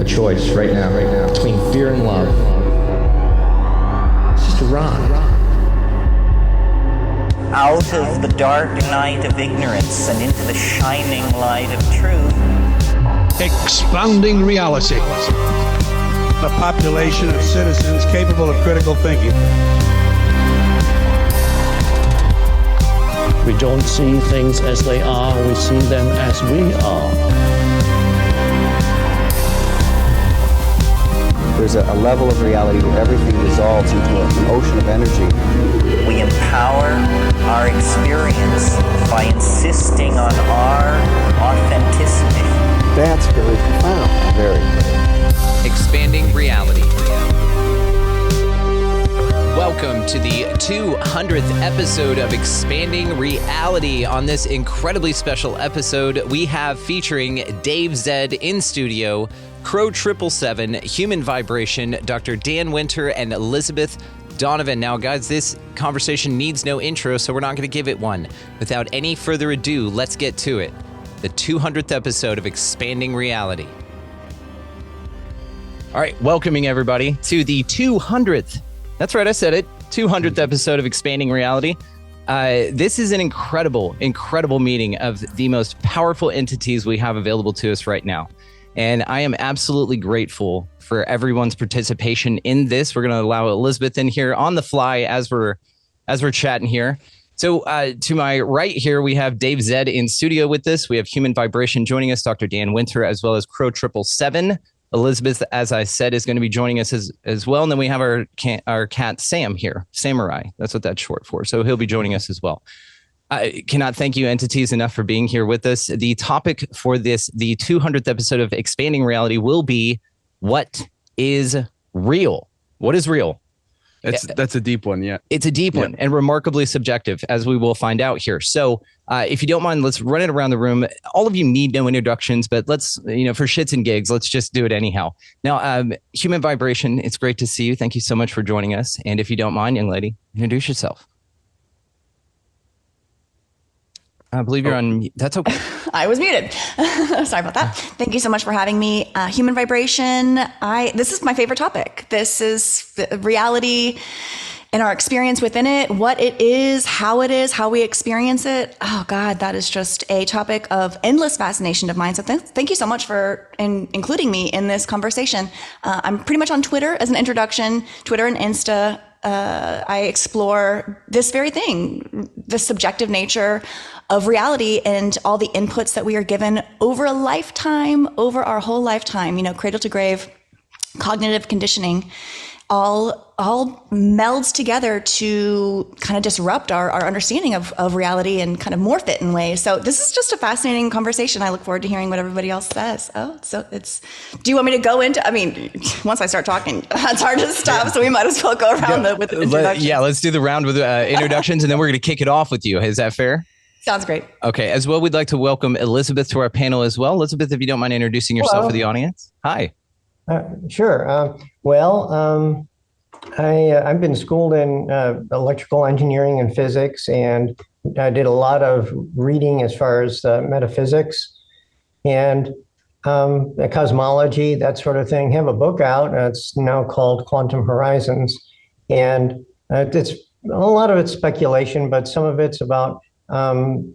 a choice right now, between fear and love. It's just a rock. Out of the dark night of ignorance and into the shining light of truth. Expanding reality. A population of citizens capable of critical thinking. We don't see things as they are, we see them as we are. There's a level of reality where everything dissolves into an ocean of energy. We empower our experience by insisting on our authenticity. That's very profound. Very. Expanding reality. Welcome to the 200th episode of Expanding Reality. On this incredibly special episode, we have featuring Dave Zed in studio, Crrow777, Human Vibration, Dr. Dan Winter, and Elizabeth Donovan. Now, guys, this conversation needs no intro, so we're not going to give it one. Without any further ado, let's get to it. The 200th episode of Expanding Reality. All right, welcoming everybody to the 200th. That's right, I said it. 200th episode of Expanding Reality. This is an incredible meeting of the most powerful entities we have available to us right now. And I am absolutely grateful for everyone's participation in this. We're going to allow Elizabeth in here on the fly as we're chatting here. So to my right here, we have Dave Zed in studio with us. We have Human Vibration joining us, Dr. Dan Winter, as well as Crrow777. Elizabeth, as I said, is going to be joining us as well. And then we have our cat, Sam, here. Samurai, that's what that's short for. So he'll be joining us as well. I cannot thank you entities enough for being here with us. The topic for the 200th episode of Expanding Reality will be, what is real? What is real? That's a deep one, yeah. It's a deep one and remarkably subjective, as we will find out here. So if you don't mind, let's run it around the room. All of you need no introductions, but let's, for shits and gigs, let's just do it anyhow. Now, Human Vibration, it's great to see you. Thank you so much for joining us. And if you don't mind, young lady, introduce yourself. I believe you're on. That's okay. I was muted. Sorry about that. Thank you so much for having me. Human vibration. This is my favorite topic. This is reality and our experience within it, what it is, how we experience it. Oh God, that is just a topic of endless fascination of mine. So thank you so much for including me in this conversation. I'm pretty much on Twitter as an introduction, Twitter and Insta. I explore this very thing, the subjective nature of reality and all the inputs that we are given over a lifetime, over our whole lifetime, cradle to grave, cognitive conditioning, all melds together to kind of disrupt our understanding of reality and kind of morph it in ways. So this is just a fascinating conversation. I look forward to hearing what everybody else says. Do you want me to go into, once I start talking, it's hard to stop. So we might as well go around with the introductions. Let's do the round with introductions and then we're going to kick it off with you. Is that fair? Sounds great. Okay. As well, we'd like to welcome Elizabeth to our panel as well. Elizabeth, if you don't mind introducing yourself for the audience. Hi. Sure. I've been schooled in electrical engineering and physics, and I did a lot of reading as far as metaphysics and cosmology, that sort of thing. I have a book out. It's now called Quantum Horizons, and it's a lot of it's speculation, but some of it's about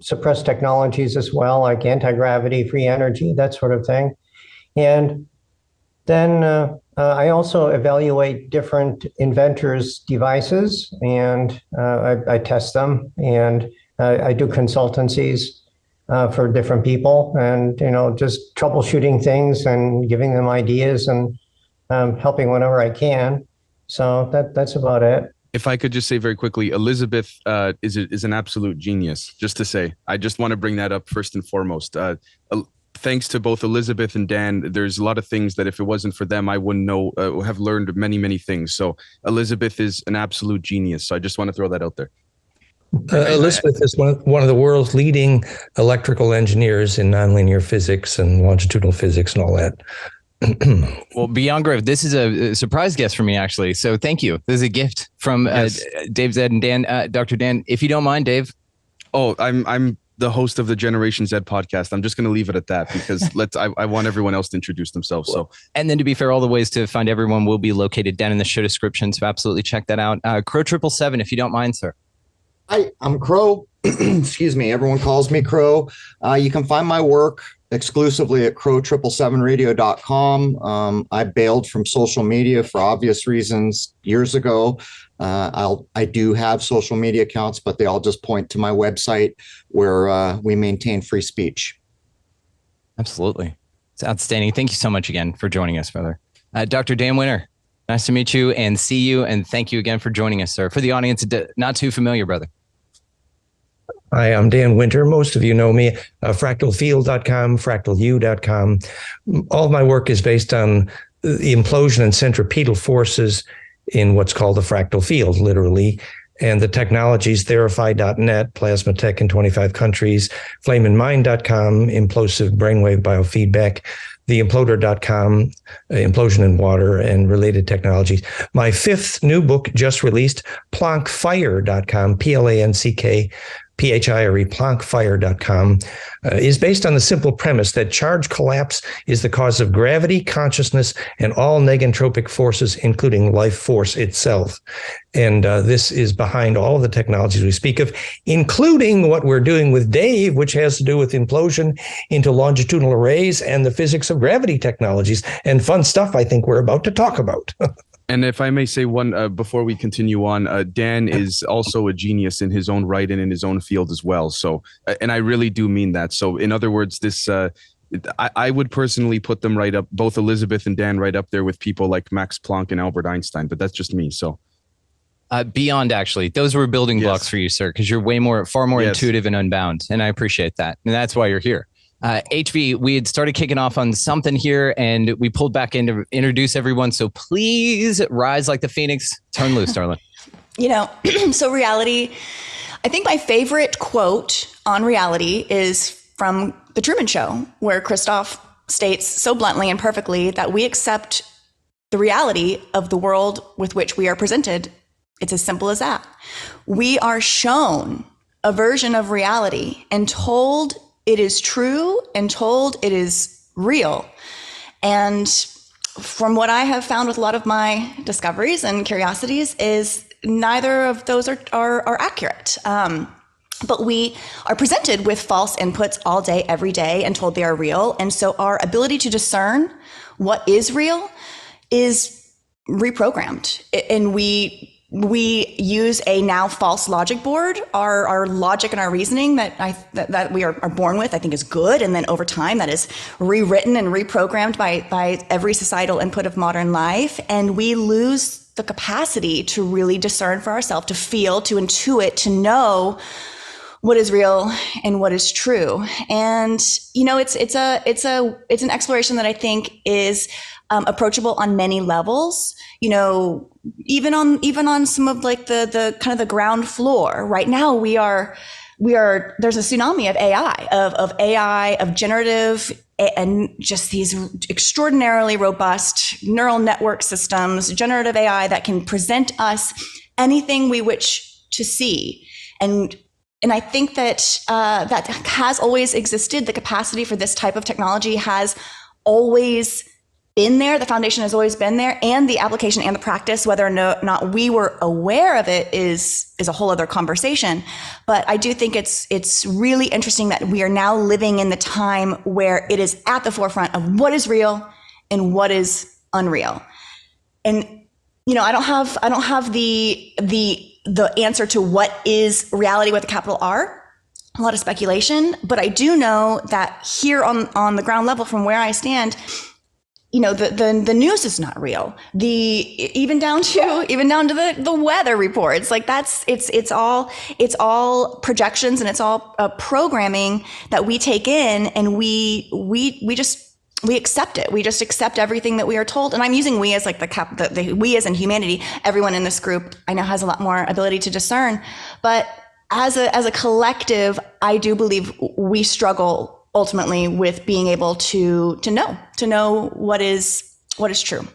suppressed technologies as well, like anti-gravity, free energy, that sort of thing. And then I also evaluate different inventors' devices, and I test them, and I do consultancies for different people, and just troubleshooting things and giving them ideas and helping whenever I can. So that's about it. If I could just say very quickly, Elizabeth is an absolute genius. Just to say, I just want to bring that up first and foremost. Thanks to both Elizabeth and Dan, there's a lot of things that if it wasn't for them, I wouldn't know, have learned many things. So Elizabeth is an absolute genius. So I just want to throw that out there. Elizabeth is one of the world's leading electrical engineers in nonlinear physics and longitudinal physics and all that. Well, beyond grave, this is a surprise guest for me, actually. So thank you. This is a gift from Dave Zed and Dan. Dr. Dan, if you don't mind, Dave. Oh, I'm the host of the Generation Z podcast. I'm just going to leave it at that because I want everyone else to introduce themselves. So, and then to be fair, all the ways to find everyone will be located down in the show description. So absolutely check that out. Crrow777, if you don't mind, sir. Hi, I'm Crrow. Excuse me. Everyone calls me Crrow. You can find my work exclusively at Crrow777radio.com. I bailed from social media for obvious reasons years ago. I do have social media accounts, but they all just point to my website where we maintain free speech. Absolutely. It's outstanding. Thank you so much again for joining us, brother. Dr. Dan Winter, nice to meet you and see you. And thank you again for joining us, sir. For the audience, not too familiar, brother. Hi, I'm Dan Winter. Most of you know me, fractalfield.com, fractalu.com. All of my work is based on the implosion and centripetal forces in what's called the fractal field, literally. And the technologies, Therify.net, plasma tech in 25 countries, flameandmind.com, implosive brainwave biofeedback, theimploder.com, implosion in water and related technologies. My fifth new book just released, plankfire.com, PLANCK, PHIRE, plankfire.com, is based on the simple premise that charge collapse is the cause of gravity, consciousness, and all negentropic forces, including life force itself. And this is behind all of the technologies we speak of, including what we're doing with Dave, which has to do with implosion into longitudinal arrays and the physics of gravity technologies, and fun stuff I think we're about to talk about. And if I may say one, before we continue on, Dan is also a genius in his own right and in his own field as well. So, and I really do mean that. So in other words, this, I would personally put them right up, both Elizabeth and Dan right up there with people like Max Planck and Albert Einstein, but that's just me. So. Beyond, actually, those were building blocks for you, sir, because you're far more intuitive and unbound. And I appreciate that. And that's why you're here. HV, we had started kicking off on something here and we pulled back in to introduce everyone. So please rise like the phoenix. Turn loose, darling. So reality, I think my favorite quote on reality is from The Truman Show, where Christoph states so bluntly and perfectly that we accept the reality of the world with which we are presented. It's as simple as that. We are shown a version of reality and told it is true and told it is real. And from what I have found with a lot of my discoveries and curiosities is neither of those are accurate. But we are presented with false inputs all day, every day, and told they are real. And so our ability to discern what is real is reprogrammed. And we use a now false logic board. Our logic and our reasoning that we are born with, I think, is good. And then over time, that is rewritten and reprogrammed by every societal input of modern life. And we lose the capacity to really discern for ourselves, to feel, to intuit, to know what is real and what is true. And it's an exploration that I think is approachable on many levels. Even on some of like the kind of the ground floor. Right now there's a tsunami of AI, of generative and just these extraordinarily robust neural network systems, generative AI that can present us anything we wish to see. And I think that that has always existed. The capacity for this type of technology has always been there. The foundation has always been there, and the application and the practice, whether or not we were aware of it, is a whole other conversation. But I do think it's really interesting that we are now living in the time where it is at the forefront of what is real and what is unreal. And I don't have the answer to what is reality with a capital R. A lot of speculation, but I do know that here on the ground level, from where I stand, the news is not real. Even down to the weather reports, like it's all projections and it's all programming that we take in, and we accept it. We just accept everything that we are told. And I'm using we as like the we as in humanity. Everyone in this group I know has a lot more ability to discern, but as a collective, I do believe we struggle ultimately with being able to know what is true.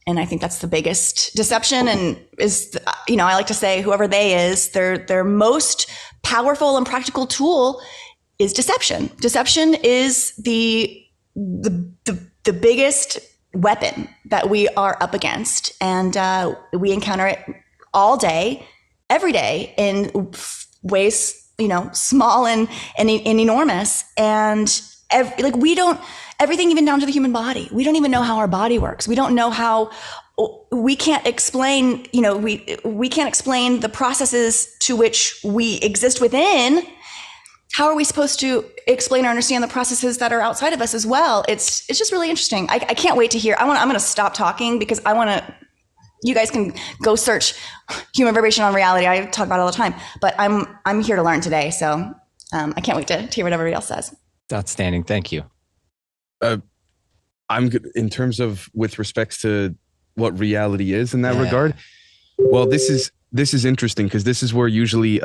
And I think that's the biggest deception. And is, I like to say whoever they is, their most powerful and practical tool is deception. Deception is the biggest weapon that we are up against. And we encounter it all day, every day, in ways, small and enormous. And everything, even down to the human body. We don't even know how our body works. We don't know how. We can't explain. We can't explain the processes to which we exist within. How are we supposed to explain or understand the processes that are outside of us as well? It's just really interesting. I can't wait to hear. I'm going to stop talking because I want to. You guys can go search human vibration on reality. I talk about it all the time, but I'm here to learn today. So I can't wait to hear what everybody else says. Outstanding. Thank you. I'm good in terms of with respects to what reality is in that regard. Well, this is interesting because this is where usually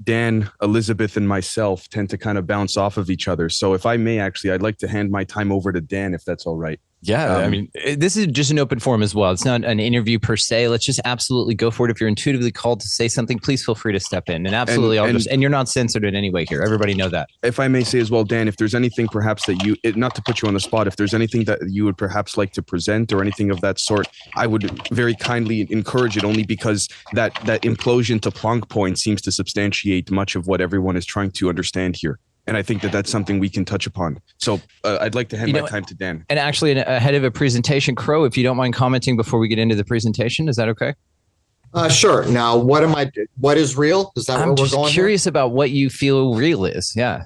Dan, Elizabeth, and myself tend to kind of bounce off of each other. So if I may, actually, I'd like to hand my time over to Dan, if that's all right. Yeah, I mean, this is just an open forum as well. It's not an interview per se. Let's just absolutely go for it. If you're intuitively called to say something, please feel free to step in. And absolutely, and you're not censored in any way here. Everybody know that. If I may say as well, Dan, if there's anything perhaps that not to put you on the spot, if there's anything that you would perhaps like to present or anything of that sort, I would very kindly encourage it, only because that implosion to Planck point seems to substantiate much of what everyone is trying to understand here. And I think that that's something we can touch upon. So I'd like to hand my time to Dan. And actually, ahead of a presentation, Crow, if you don't mind commenting before we get into the presentation, is that okay? Sure. Now, what is real? Is that where we're going? I'm just curious about what you feel real is. Yeah.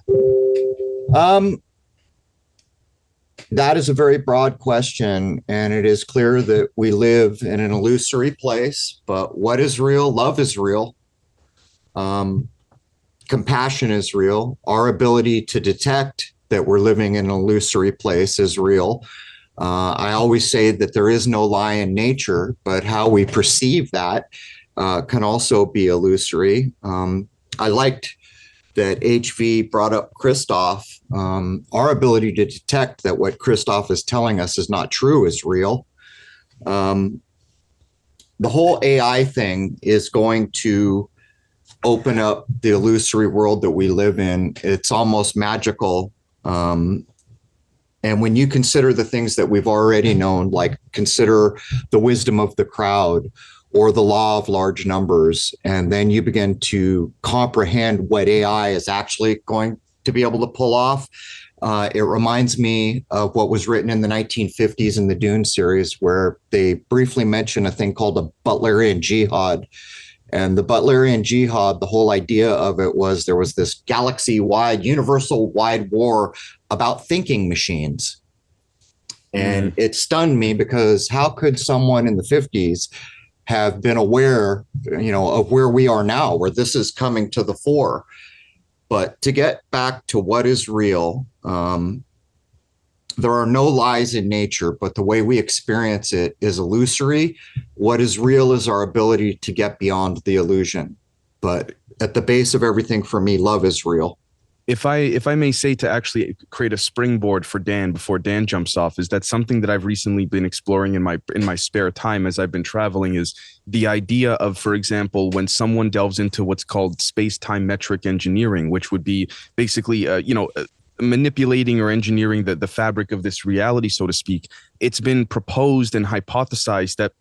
That is a very broad question, and it is clear that we live in an illusory place. But what is real? Love is real. Compassion is real. Our ability to detect that we're living in an illusory place is real. I always say that there is no lie in nature, but how we perceive that can also be illusory. I liked that HV brought up Christoph. Our ability to detect that what Christoph is telling us is not true is real. The whole AI thing is going to open up the illusory world that we live in. It's almost magical. And when you consider the things that we've already known, like consider the wisdom of the crowd or the law of large numbers, and then you begin to comprehend what AI is actually going to be able to pull off. It reminds me of what was written in the 1950s in the Dune series, where they briefly mention a thing called a Butlerian jihad. And the Butlerian jihad, the whole idea of it was there was this galaxy-wide, universal-wide war about thinking machines. And it stunned me, because how could someone in the 50s have been aware, of where we are now, where this is coming to the fore? But to get back to what is real, there are no lies in nature, but the way we experience it is illusory. What is real is our ability to get beyond the illusion. But at the base of everything for me, love is real. If I may say, to actually create a springboard for Dan before Dan jumps off, is that something that I've recently been exploring in my spare time as I've been traveling, is the idea of, for example, when someone delves into what's called space-time metric engineering, which would be basically, manipulating or engineering the fabric of this reality, so to speak. It's been proposed and hypothesized that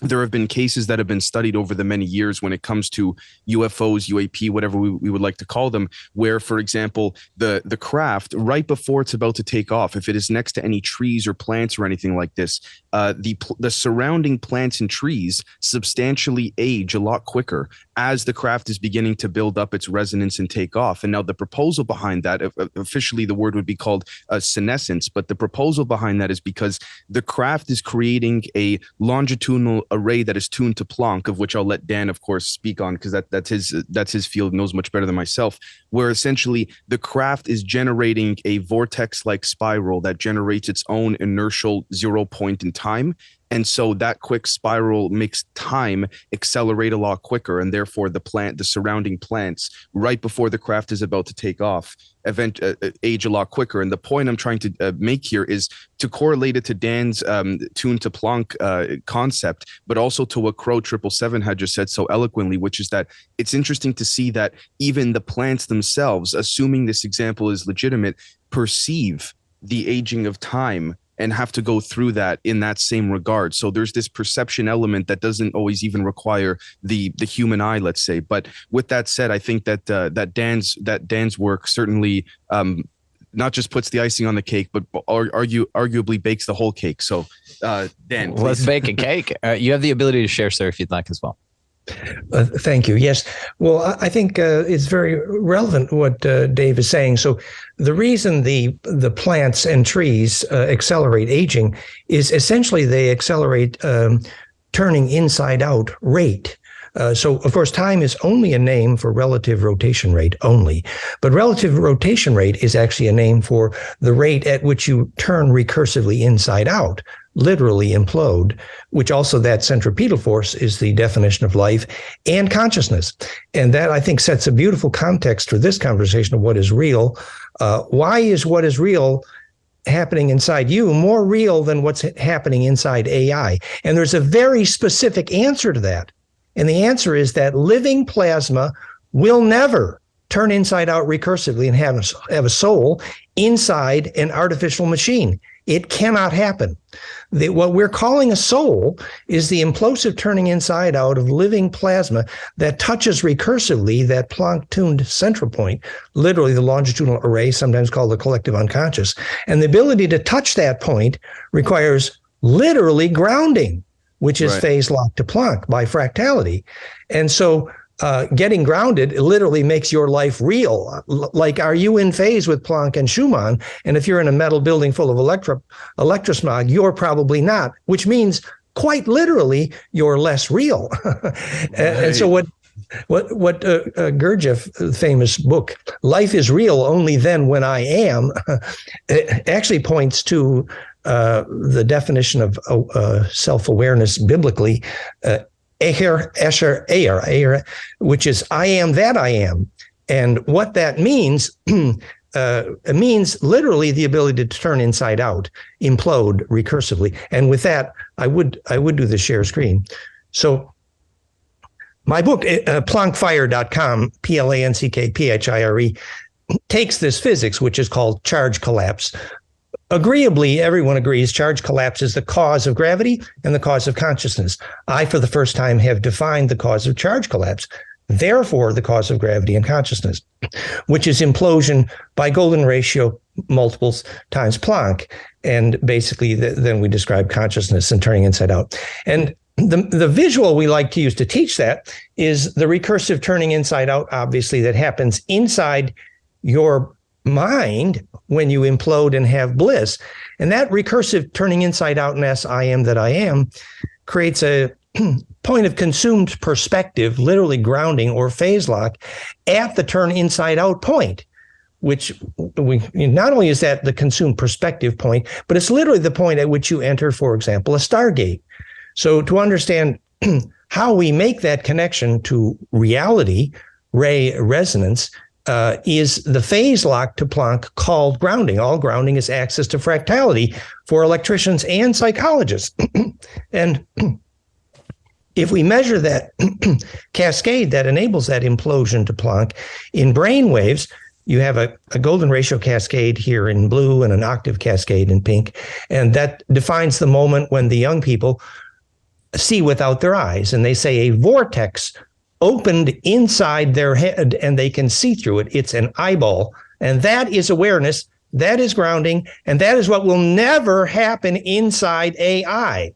there have been cases that have been studied over the many years when it comes to UFOs, UAP, whatever we would like to call them, where, for example, the craft, right before it's about to take off, if it is next to any trees or plants or anything like this, the surrounding plants and trees substantially age a lot quicker as the craft is beginning to build up its resonance and take off. And now the proposal behind that, officially the word would be called senescence, but the proposal behind that is because the craft is creating a longitudinal array that is tuned to Planck, of which I'll let Dan, of course, speak on, because that's his field, knows much better than myself, where essentially the craft is generating a vortex-like spiral that generates its own inertial 0 point in time. And so that quick spiral makes time accelerate a lot quicker, and therefore the surrounding plants right before the craft is about to take off age a lot quicker. And the point I'm trying to make here is to correlate it to Dan's tune to Planck concept, but also to what Crrow777 had just said so eloquently, which is that it's interesting to see that even the plants themselves, assuming this example is legitimate, perceive the aging of time and have to go through that in that same regard. So there's this perception element that doesn't always even require the human eye, let's say. But with that said, I think that Dan's work certainly not just puts the icing on the cake, but arguably bakes the whole cake. So Dan, please. Let's bake a cake. You have the ability to share, sir, if you'd like as well. Thank you. Yes. Well, I think it's very relevant what Dave is saying. So the reason the plants and trees accelerate aging is essentially they accelerate turning inside out rate. So, of course, time is only a name for relative rotation rate only. But relative rotation rate is actually a name for the rate at which you turn recursively inside out, literally implode, which also that centripetal force is the definition of life and consciousness. And that, I think, sets a beautiful context for this conversation of what is real. Why is what is real happening inside you more real than what's happening inside AI? And there's a very specific answer to that. And the answer is that living plasma will never turn inside out recursively and have a soul inside an artificial machine. It cannot happen. What we're calling a soul is the implosive turning inside out of living plasma that touches recursively that Planck-tuned central point, literally the longitudinal array, sometimes called the collective unconscious. And the ability to touch that point requires literally grounding, which is phase locked to Planck by fractality. And so getting grounded literally makes your life real. Like, are you in phase with Planck and Schumann? And if you're in a metal building full of electrosmog, you're probably not, which means quite literally you're less real. And so what Gurdjieff, famous book, Life is Real Only Then When I Am, actually points to the definition of self-awareness biblically, Eher, Esher, Eir, which is I am that I am. And what that means, it means literally the ability to turn inside out, implode recursively. And with that, I would do the share screen. So my book, plankfire.com, PLANCKPHIRE, takes this physics, which is called charge collapse. Agreeably, everyone agrees charge collapse is the cause of gravity and the cause of consciousness. I, for the first time, have defined the cause of charge collapse, therefore the cause of gravity and consciousness, which is implosion by golden ratio multiples times Planck. And basically, then we describe consciousness and turning inside out. And the visual we like to use to teach that is the recursive turning inside out, obviously, that happens inside your mind when you implode and have bliss. And that recursive turning inside out in I am that I am creates a point of consumed perspective, literally grounding or phase lock at the turn inside out point, which not only is that the consumed perspective point, but it's literally the point at which you enter, for example, a stargate. So to understand how we make that connection to reality, ray resonance, is the phase lock to Planck called grounding. All grounding is access to fractality for electricians and psychologists. And if we measure that cascade that enables that implosion to Planck in brain waves, you have a golden ratio cascade here in blue and an octave cascade in pink. And that defines the moment when the young people see without their eyes. And they say a vortex opened inside their head and they can see through it. It's an eyeball. And that is awareness. That is grounding. And that is what will never happen inside AI.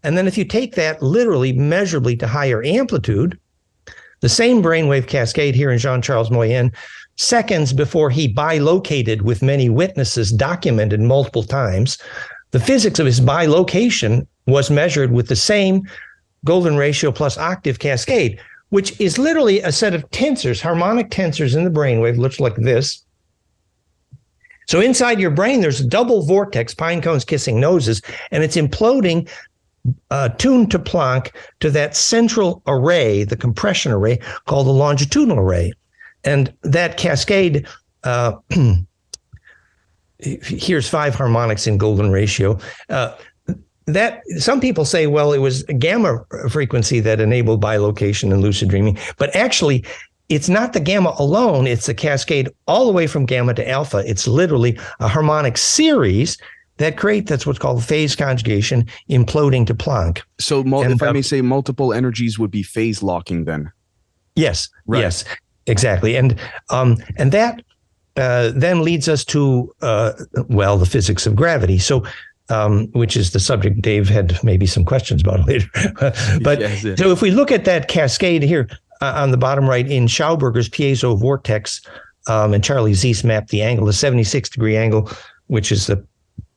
And then if you take that literally measurably to higher amplitude, the same brainwave cascade here in Jean-Charles Moyen, seconds before he bilocated with many witnesses documented multiple times, the physics of his bilocation was measured with the same golden ratio plus octave cascade, which is literally a set of tensors, harmonic tensors in the brainwave, looks like this. So inside your brain, there's a double vortex, pine cones kissing noses, and it's imploding tuned to Planck to that central array, the compression array called the longitudinal array. And that cascade, here's 5 harmonics in golden ratio. That some people say, well, it was gamma frequency that enabled bilocation and lucid dreaming, but actually it's not the gamma alone. It's a cascade all the way from gamma to alpha. It's literally a harmonic series that's what's called phase conjugation, imploding to Planck. So if I may say, multiple energies would be phase locking then. Yes, right. Yes, exactly. And that then leads us to, the physics of gravity. So, which is the subject Dave had maybe some questions about later. But yes. So if we look at that cascade here on the bottom right in Schauberger's piezo vortex, and Charlie Zeiss mapped the angle, the 76-degree angle, which is the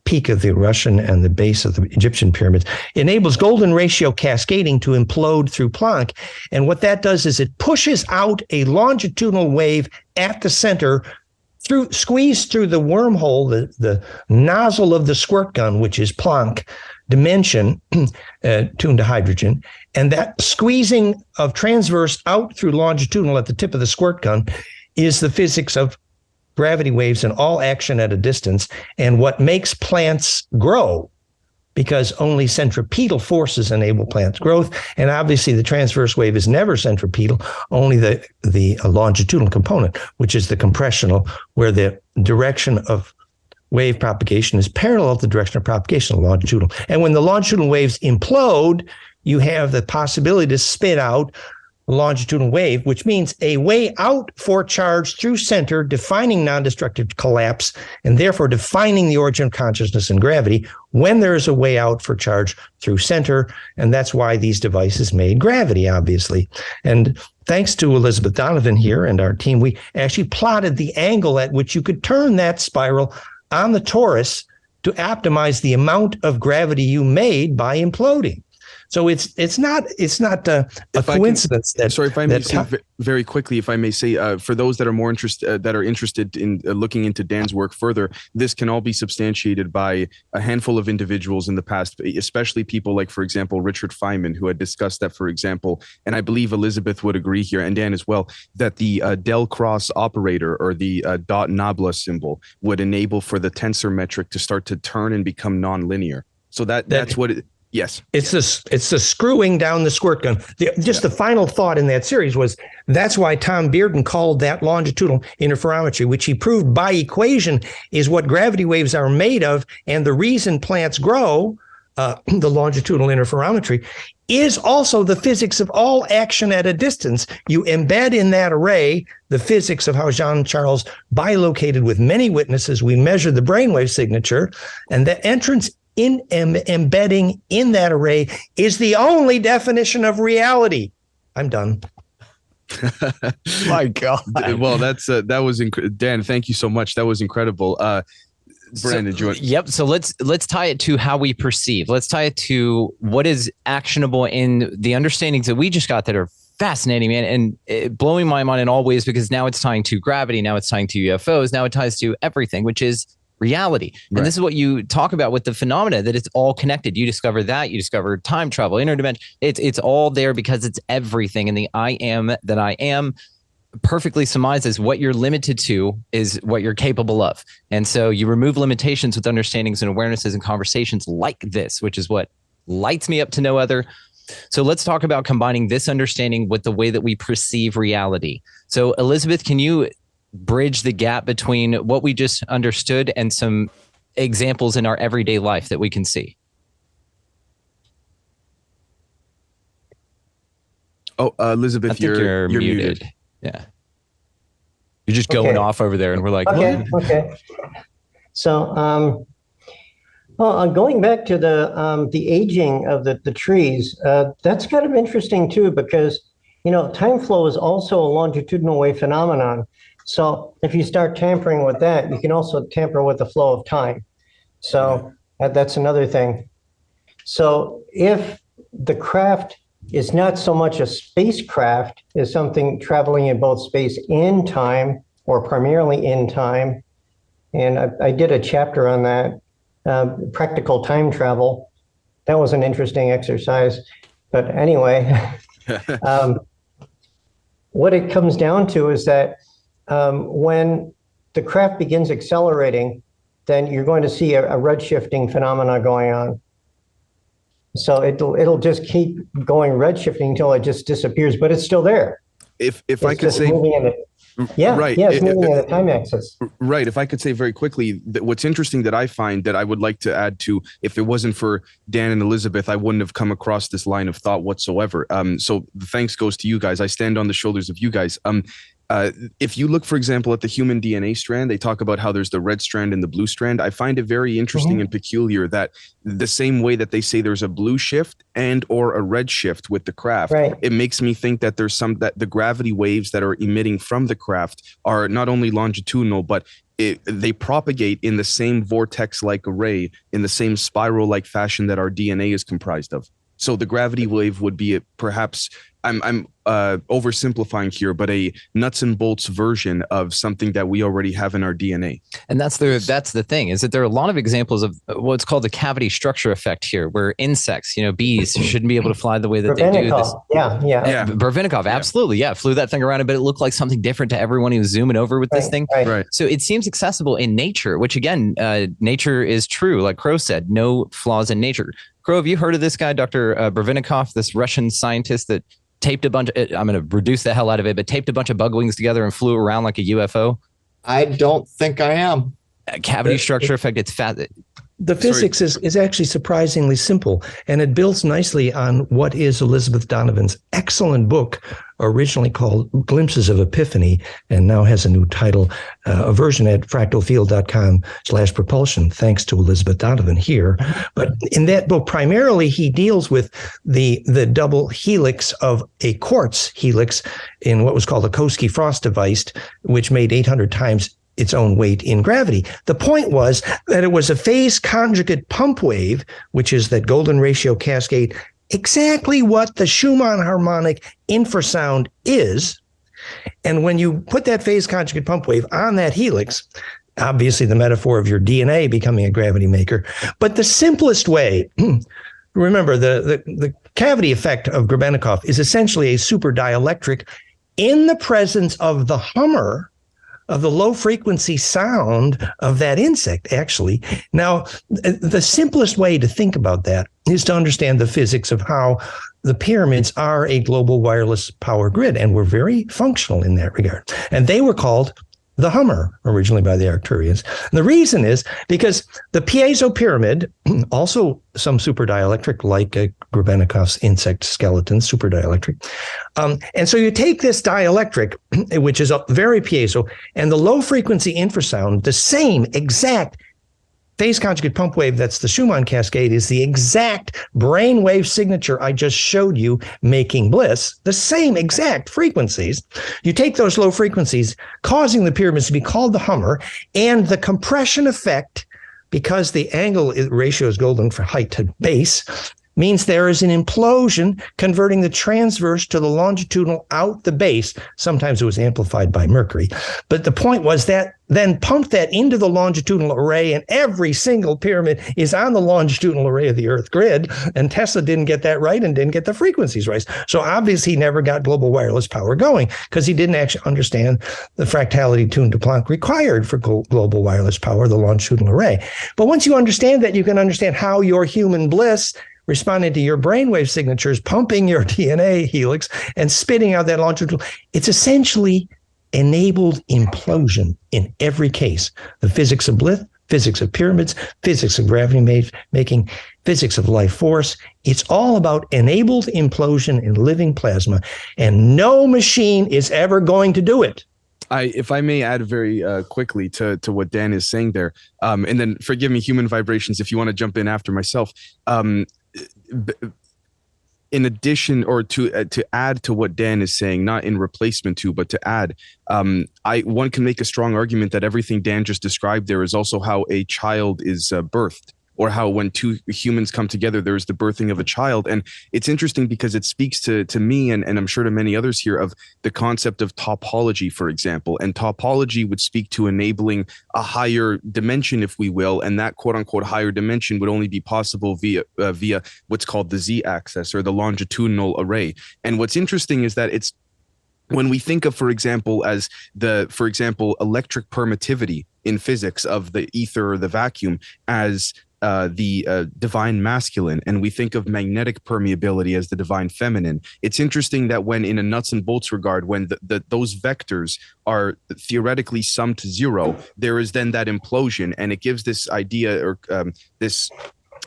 peak of the Russian and the base of the Egyptian pyramids, enables golden ratio cascading to implode through Planck. And what that does is it pushes out a longitudinal wave at the center, squeezed through the wormhole, the nozzle of the squirt gun, which is Planck dimension, tuned to hydrogen. And that squeezing of transverse out through longitudinal at the tip of the squirt gun is the physics of gravity waves and all action at a distance, and what makes plants grow, because only centripetal forces enable plants growth. And obviously the transverse wave is never centripetal, only the longitudinal component, which is the compressional, where the direction of wave propagation is parallel to the direction of propagation of longitudinal. And when the longitudinal waves implode, you have the possibility to spit out longitudinal wave, which means a way out for charge through center, defining non-destructive collapse, and therefore defining the origin of consciousness and gravity when there is a way out for charge through center. And that's why these devices made gravity, obviously. And thanks to Elizabeth Donovan here and our team, we actually plotted the angle at which you could turn that spiral on the torus to optimize the amount of gravity you made by imploding. So it's not a coincidence that. Sorry, if I may say very quickly, if I may say, for those that are more interested in looking into Dan's work further, this can all be substantiated by a handful of individuals in the past, especially people like, for example, Richard Feynman, who had discussed that, for example, and I believe Elizabeth would agree here, and Dan as well, that the del cross operator or the dot nabla symbol would enable for the tensor metric to start to turn and become nonlinear. So that's what it. Yes. It's the screwing down the squirt gun. The final thought in that series was that's why Tom Bearden called that longitudinal interferometry, which he proved by equation is what gravity waves are made of. And the reason plants grow, the longitudinal interferometry, is also the physics of all action at a distance. You embed in that array the physics of how Jean-Charles bilocated with many witnesses. We measured the brainwave signature, and the entrance embedding in that array is the only definition of reality. I'm done. My God. Well, that was Dan. Thank you so much. That was incredible. Brandon, Yep. So let's tie it to how we perceive. Let's tie it to what is actionable in the understandings that we just got that are fascinating, man, and blowing my mind in all ways, because now it's tying to gravity. Now it's tying to UFOs. Now it ties to everything, which is reality. And this is what you talk about with the phenomena, that it's all connected. You discover that, you discover time travel, interdimension. It's all there because it's everything. And the I am that I am perfectly surmises what you're limited to is what you're capable of. And so you remove limitations with understandings and awarenesses and conversations like this, which is what lights me up to no other. So let's talk about combining this understanding with the way that we perceive reality. So Elizabeth, can you bridge the gap between what we just understood and some examples in our everyday life that we can see? Oh, Elizabeth, I think you're muted. Yeah. You're just going off over there and we're like, okay. So, going back to the aging of the trees, that's kind of interesting too, because, time flow is also a longitudinal wave phenomenon. So if you start tampering with that, you can also tamper with the flow of time. So that's another thing. So if the craft is not so much a spacecraft as something traveling in both space and time, or primarily in time, and I did a chapter on that, practical time travel. that was an interesting exercise. But anyway, what it comes down to is that when the craft begins accelerating, then you're going to see a redshifting phenomena going on. So it'll just keep going redshifting until it just disappears, but it's still there. If I could say, right, it's moving in the time axis. Right. If I could say very quickly, what's interesting that I find that I would like to add to, if it wasn't for Dan and Elizabeth, I wouldn't have come across this line of thought whatsoever. So the thanks goes to you guys. I stand on the shoulders of you guys. If you look, for example, at the human DNA strand, they talk about how there's the red strand and the blue strand. I find it very interesting and peculiar that the same way that they say there's a blue shift and or a red shift with the craft, it makes me think that there's that the gravity waves that are emitting from the craft are not only longitudinal, but they propagate in the same vortex-like array, in the same spiral-like fashion that our DNA is comprised of. So the gravity wave would be perhaps, I'm oversimplifying here, but a nuts and bolts version of something that we already have in our DNA. And that's the thing, is that there are a lot of examples of what's called the cavity structure effect here, where insects, bees shouldn't be able to fly the way that they do. Barvinikov, absolutely. Yeah. Flew that thing around, but it looked like something different to everyone who was zooming over with this thing. Right. So it seems accessible in nature, which again, nature is true. Like Crrow said, no flaws in nature. Crrow, have you heard of this guy, Dr. Barvinikov, this Russian scientist that taped a bunch of, I'm going to reduce the hell out of it, but taped a bunch of bug wings together and flew around like a UFO? I don't think I am. Cavity structure effect. It's fat. The physics is actually surprisingly simple, and it builds nicely on what is Elizabeth Donovan's excellent book, originally called Glimpses of Epiphany, and now has a new title, a version at fractalfield.com/propulsion, thanks to Elizabeth Donovan here. But in that book, primarily, he deals with the double helix of a quartz helix in what was called a Koski-Frost device, which made 800 times its own weight in gravity. The point was that it was a phase conjugate pump wave, which is that golden ratio cascade, exactly what the Schumann harmonic infrasound is. And when you put that phase conjugate pump wave on that helix, obviously the metaphor of your DNA becoming a gravity maker, but the simplest way, remember the cavity effect of Grebennikov is essentially a super dielectric in the presence of the hummer of the low frequency sound of that insect, actually. Now, the simplest way to think about that is to understand the physics of how the pyramids are a global wireless power grid, and were very functional in that regard. And they were called the Hummer, originally by the Arcturians. And the reason is because the piezo pyramid, also some super dielectric, like Grebennikov's insect skeleton, super dielectric. And so you take this dielectric, which is very piezo, and the low frequency infrasound, the same exact phase conjugate pump wave, that's the Schumann cascade, is the exact brainwave signature I just showed you making bliss, the same exact frequencies. You take those low frequencies, causing the pyramids to be called the Hummer, and the compression effect, because the angle ratio is golden for height to base, means there is an implosion converting the transverse to the longitudinal out the base. Sometimes it was amplified by Mercury. But the point was that then pump that into the longitudinal array, and every single pyramid is on the longitudinal array of the Earth grid. And Tesla didn't get that right and didn't get the frequencies right. So obviously he never got global wireless power going, because he didn't actually understand the fractality tuned to Planck required for global wireless power, the longitudinal array. But once you understand that, you can understand how your human bliss responding to your brainwave signatures, pumping your DNA helix and spitting out that longitudinal. It's essentially enabled implosion in every case. The physics of Blith, physics of pyramids, physics of gravity making, physics of life force. It's all about enabled implosion in living plasma, and no machine is ever going to do it. If I may add very quickly to what Dan is saying there, and then forgive me, human vibrations, if you want to jump in after myself. In addition, or to add to what Dan is saying, not in replacement to, but to add, one can make a strong argument that everything Dan just described there is also how a child is birthed. or how when two humans come together, there's the birthing of a child. And it's interesting because it speaks to me, and I'm sure to many others here, of the concept of topology, for example. And topology would speak to enabling a higher dimension, if we will, and that quote unquote higher dimension would only be possible via what's called the z-axis, or the longitudinal array. And what's interesting is that it's when we think of, for example, electric permittivity in physics of the ether or the vacuum as the divine masculine, and we think of magnetic permeability as the divine feminine. It's interesting that when in a nuts and bolts regard, when those vectors are theoretically summed to zero, there is then that implosion, and it gives this idea, or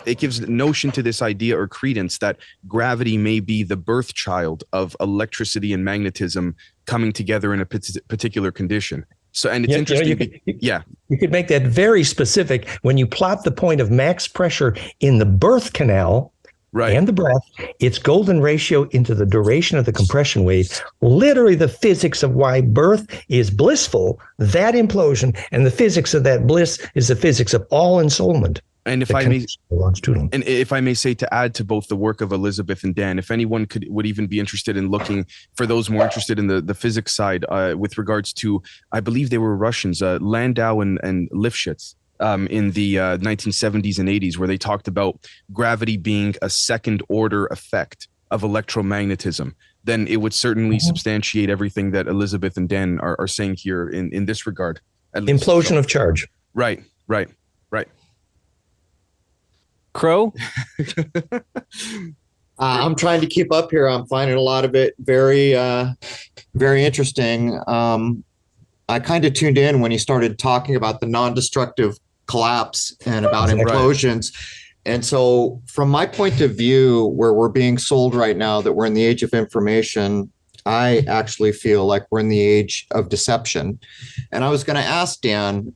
it gives notion to this idea or credence that gravity may be the birth child of electricity and magnetism coming together in a particular condition. So, and it's interesting. You could make that very specific when you plot the point of max pressure in the birth canal, right, and the breath. Its golden ratio into the duration of the compression wave. Literally, the physics of why birth is blissful, that implosion, and the physics of that bliss is the physics of all ensoulment. And if I may say, to add to both the work of Elizabeth and Dan, if anyone would even be interested in looking, for those more interested in the physics side, with regards to, I believe they were Russians, Landau and Lifshitz, in the 1970s and 80s, where they talked about gravity being a second order effect of electromagnetism, then it would certainly substantiate everything that Elizabeth and Dan are saying here in this regard. Implosion of charge. Right. Crrow? I'm trying to keep up here. I'm finding a lot of it very, very interesting. I kind of tuned in when he started talking about the non-destructive collapse and about implosions. And so from my point of view, where we're being sold right now that we're in the age of information, I actually feel like we're in the age of deception. And I was going to ask Dan,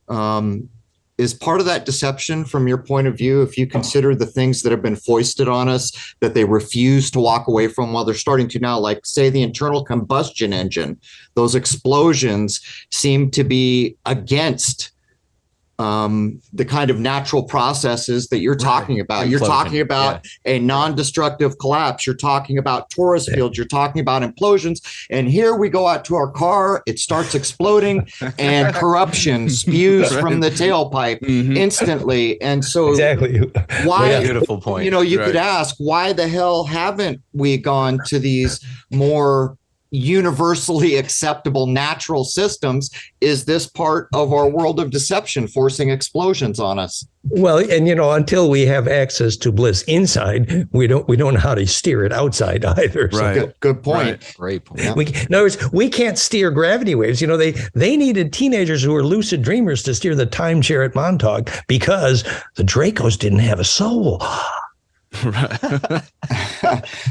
is part of that deception, from your point of view, if you consider the things that have been foisted on us that they refuse to walk away from, while they're starting to now, like say the internal combustion engine, those explosions seem to be against the kind of natural processes that you're talking about. You're talking about a non-destructive collapse. You're talking about torus fields. You're talking about implosions. And here we go out to our car. It starts exploding and corruption spews from the tailpipe instantly. And so why, beautiful point. You could ask, why the hell haven't we gone to these more universally acceptable natural systems? Is this part of our world of deception, forcing explosions on us? Well, and until we have access to bliss inside, we don't know how to steer it outside either. Right. So good point. Right. Great point. Yeah. In other words, we can't steer gravity waves. They needed teenagers who were lucid dreamers to steer the time chair at Montauk because the Dracos didn't have a soul.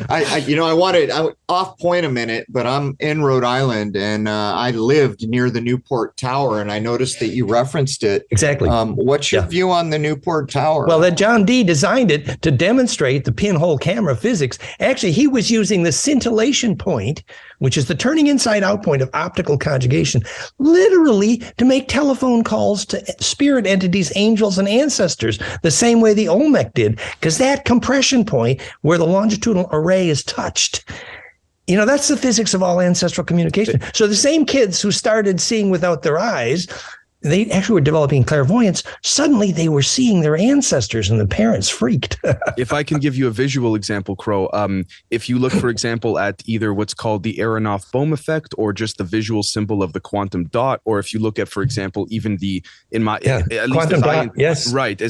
I wanted off point a minute, but I'm in Rhode Island, and I lived near the Newport Tower, and I noticed that you referenced it. Exactly. What's your view on the Newport Tower? Well, that John Dee designed it to demonstrate the pinhole camera physics. Actually, he was using the scintillation point, which is the turning inside out point of optical conjugation, literally to make telephone calls to spirit entities, angels, and ancestors, the same way the Olmec did, because that compression point where the longitudinal array is touched, that's the physics of all ancestral communication. So the same kids who started seeing without their eyes, they actually were developing clairvoyance. Suddenly they were seeing their ancestors, and the parents freaked. If I can give you a visual example, Crrow, if you look, for example, at either what's called the Aronoff-Bohm effect, or just the visual symbol of the quantum dot, or if you look at, for example, even as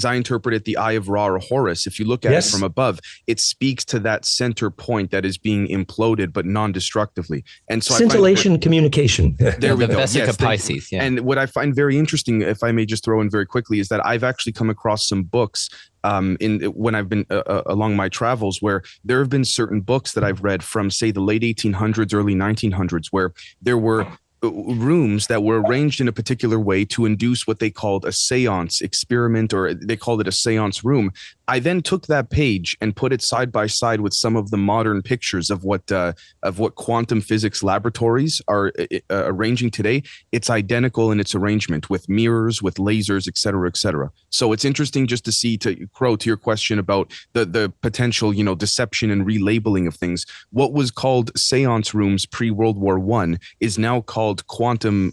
I interpret it, the Eye of Ra or Horus, if you look at it from above, it speaks to that center point that is being imploded, but non-destructively. And so scintillation communication. There we go. Vesica Pisces. Yeah. And what I find very interesting, if I may just throw in very quickly, is that I've actually come across some books when I've been along my travels, where there have been certain books that I've read from, say, the late 1800s, early 1900s, where there were rooms that were arranged in a particular way to induce what they called a seance experiment, or they called it a seance room. I then took that page and put it side by side with some of the modern pictures of what quantum physics laboratories are arranging today. It's identical in its arrangement, with mirrors, with lasers, et cetera, et cetera. So it's interesting just to see, to Crrow, to your question about the potential, deception and relabeling of things. What was called seance rooms pre-World War I is now called quantum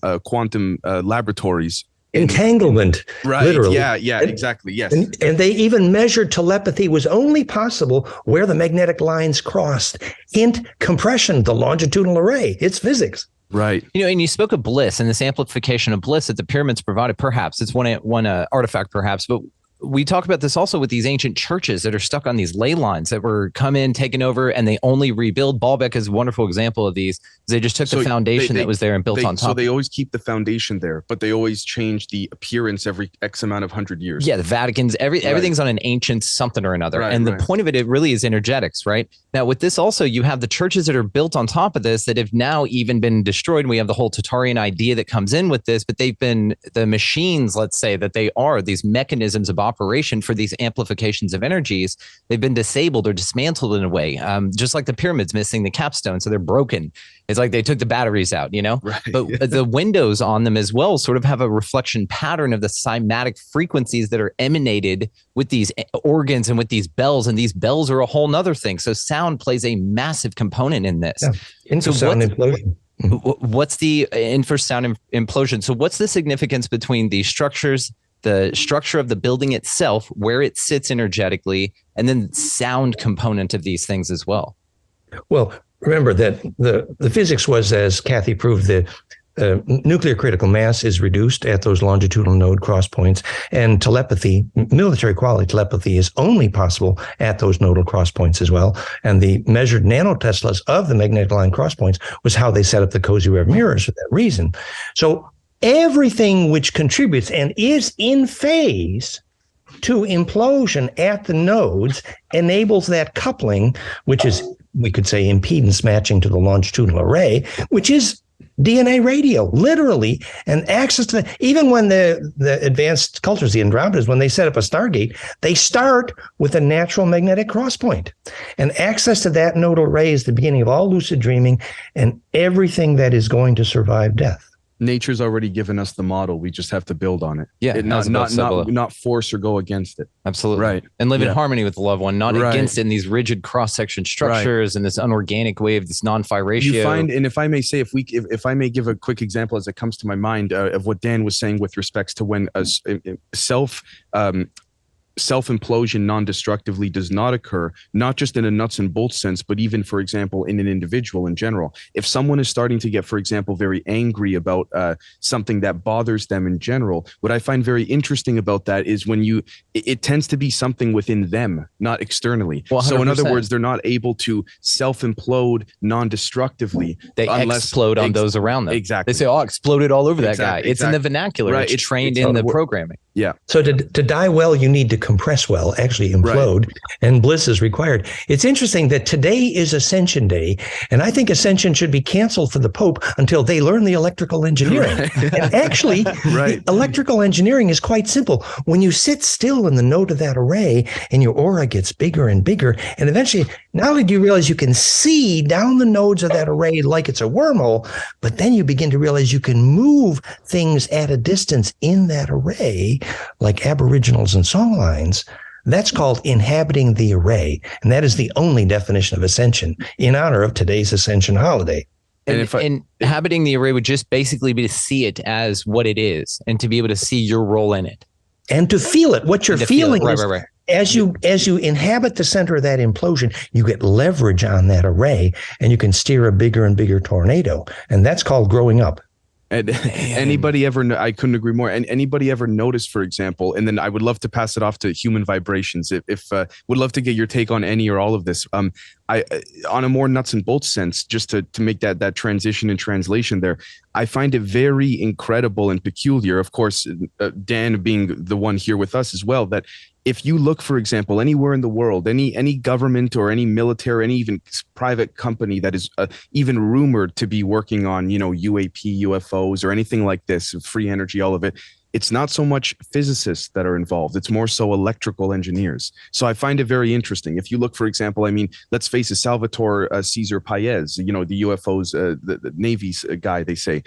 laboratories. Entanglement, right? Literally. Yeah, exactly. Yes, and they even measured telepathy was only possible where the magnetic lines crossed. Hint: compression, the longitudinal array. It's physics. Right. And you spoke of bliss and this amplification of bliss that the pyramids provided. Perhaps it's one artifact, perhaps, but we talk about this also with these ancient churches that are stuck on these ley lines that were come in, taken over, and they only rebuild. Baalbek is a wonderful example of these. They just took the foundation that was there and built on top. So they always keep the foundation there, but they always change the appearance every X amount of 100 years. Yeah, the Vatican's, everything's on an ancient something or another. And the point of it really is energetics, right? Now, with this also, you have the churches that are built on top of this that have now even been destroyed. We have the whole Tatarian idea that comes in with this, but they've been the machines, let's say, that they are, these mechanisms of operation for these amplifications of energies, they've been disabled or dismantled in a way, just like the pyramids missing the capstone, so they're broken. It's like they took the batteries out, Right. But the windows on them as well sort of have a reflection pattern of the cymatic frequencies that are emanated with these organs and with these bells, and these bells are a whole nother thing. So sound plays a massive component in this. Yeah. Infrasound implosion. What's the infrasound implosion? So what's the significance between the structures, the structure of the building itself, where it sits energetically, and then sound component of these things as well? Well, remember that the physics was, as Kathy proved, the nuclear critical mass is reduced at those longitudinal node cross points, and telepathy, military quality telepathy, is only possible at those nodal cross points as well. And the measured nanoteslas of the magnetic line cross points was how they set up the cozy web mirrors for that reason. So everything which contributes and is in phase to implosion at the nodes enables that coupling, which is, we could say, impedance matching to the longitudinal array, which is DNA radio, literally, and access to even when the advanced cultures, the Andromedas, when they set up a Stargate, they start with a natural magnetic cross point. And access to that nodal array is the beginning of all lucid dreaming and everything that is going to survive death. Nature's already given us the model. We just have to build on it. Yeah, not force or go against it. Absolutely. Right. And live in harmony with the loved one, not Right. against it in these rigid cross-section structures and this unorganic way of this non-phi ratio. You find, and if I may say, if I may give a quick example as it comes to my mind of what Dan was saying with respects to when a self-implosion non-destructively does not occur, not just in a nuts and bolts sense, but even, for example, in an individual in general. If someone is starting to get, for example, very angry about something that bothers them in general, what I find very interesting about that is when it tends to be something within them, not externally. Well, so in other words, they're not able to self-implode non-destructively. They explode on those around them. Exactly. They say, oh, exploded all over that guy. It's in the vernacular. Right. It's trained in the programming. Yeah. So to die well, you need to compress well, actually implode, and bliss is required. It's interesting that today is Ascension Day, and I think Ascension should be canceled for the Pope until they learn the electrical engineering. And actually, the electrical engineering is quite simple. When you sit still in the node of that array and your aura gets bigger and bigger, and eventually, not only do you realize you can see down the nodes of that array like it's a wormhole, but then you begin to realize you can move things at a distance in that array, like aboriginals and songlines. That's called inhabiting the array. And that is the only definition of ascension in honor of today's Ascension holiday. And inhabiting the array would just basically be to see it as what it is and to be able to see your role in it. And to feel it. What you're feeling is, right. As you inhabit the center of that implosion, you get leverage on that array and you can steer a bigger and bigger tornado. And that's called growing up. And anybody ever, I couldn't agree more. And anybody ever notice, for example, and then I would love to pass it off to Human Vibrations. If would love to get your take on any or all of this. I on a more nuts and bolts sense, just to make that transition and translation there, I find it very incredible and peculiar. Of course, Dan being the one here with us as well, that if you look, for example, anywhere in the world, any government or any military, any even private company that is even rumored to be working on, UAP, UFOs, or anything like this, free energy, all of it, it's not so much physicists that are involved. It's more so electrical engineers. So I find it very interesting. If you look, for example, let's face it, Salvatore Cesar Paez, the UFOs, the Navy's guy, they say,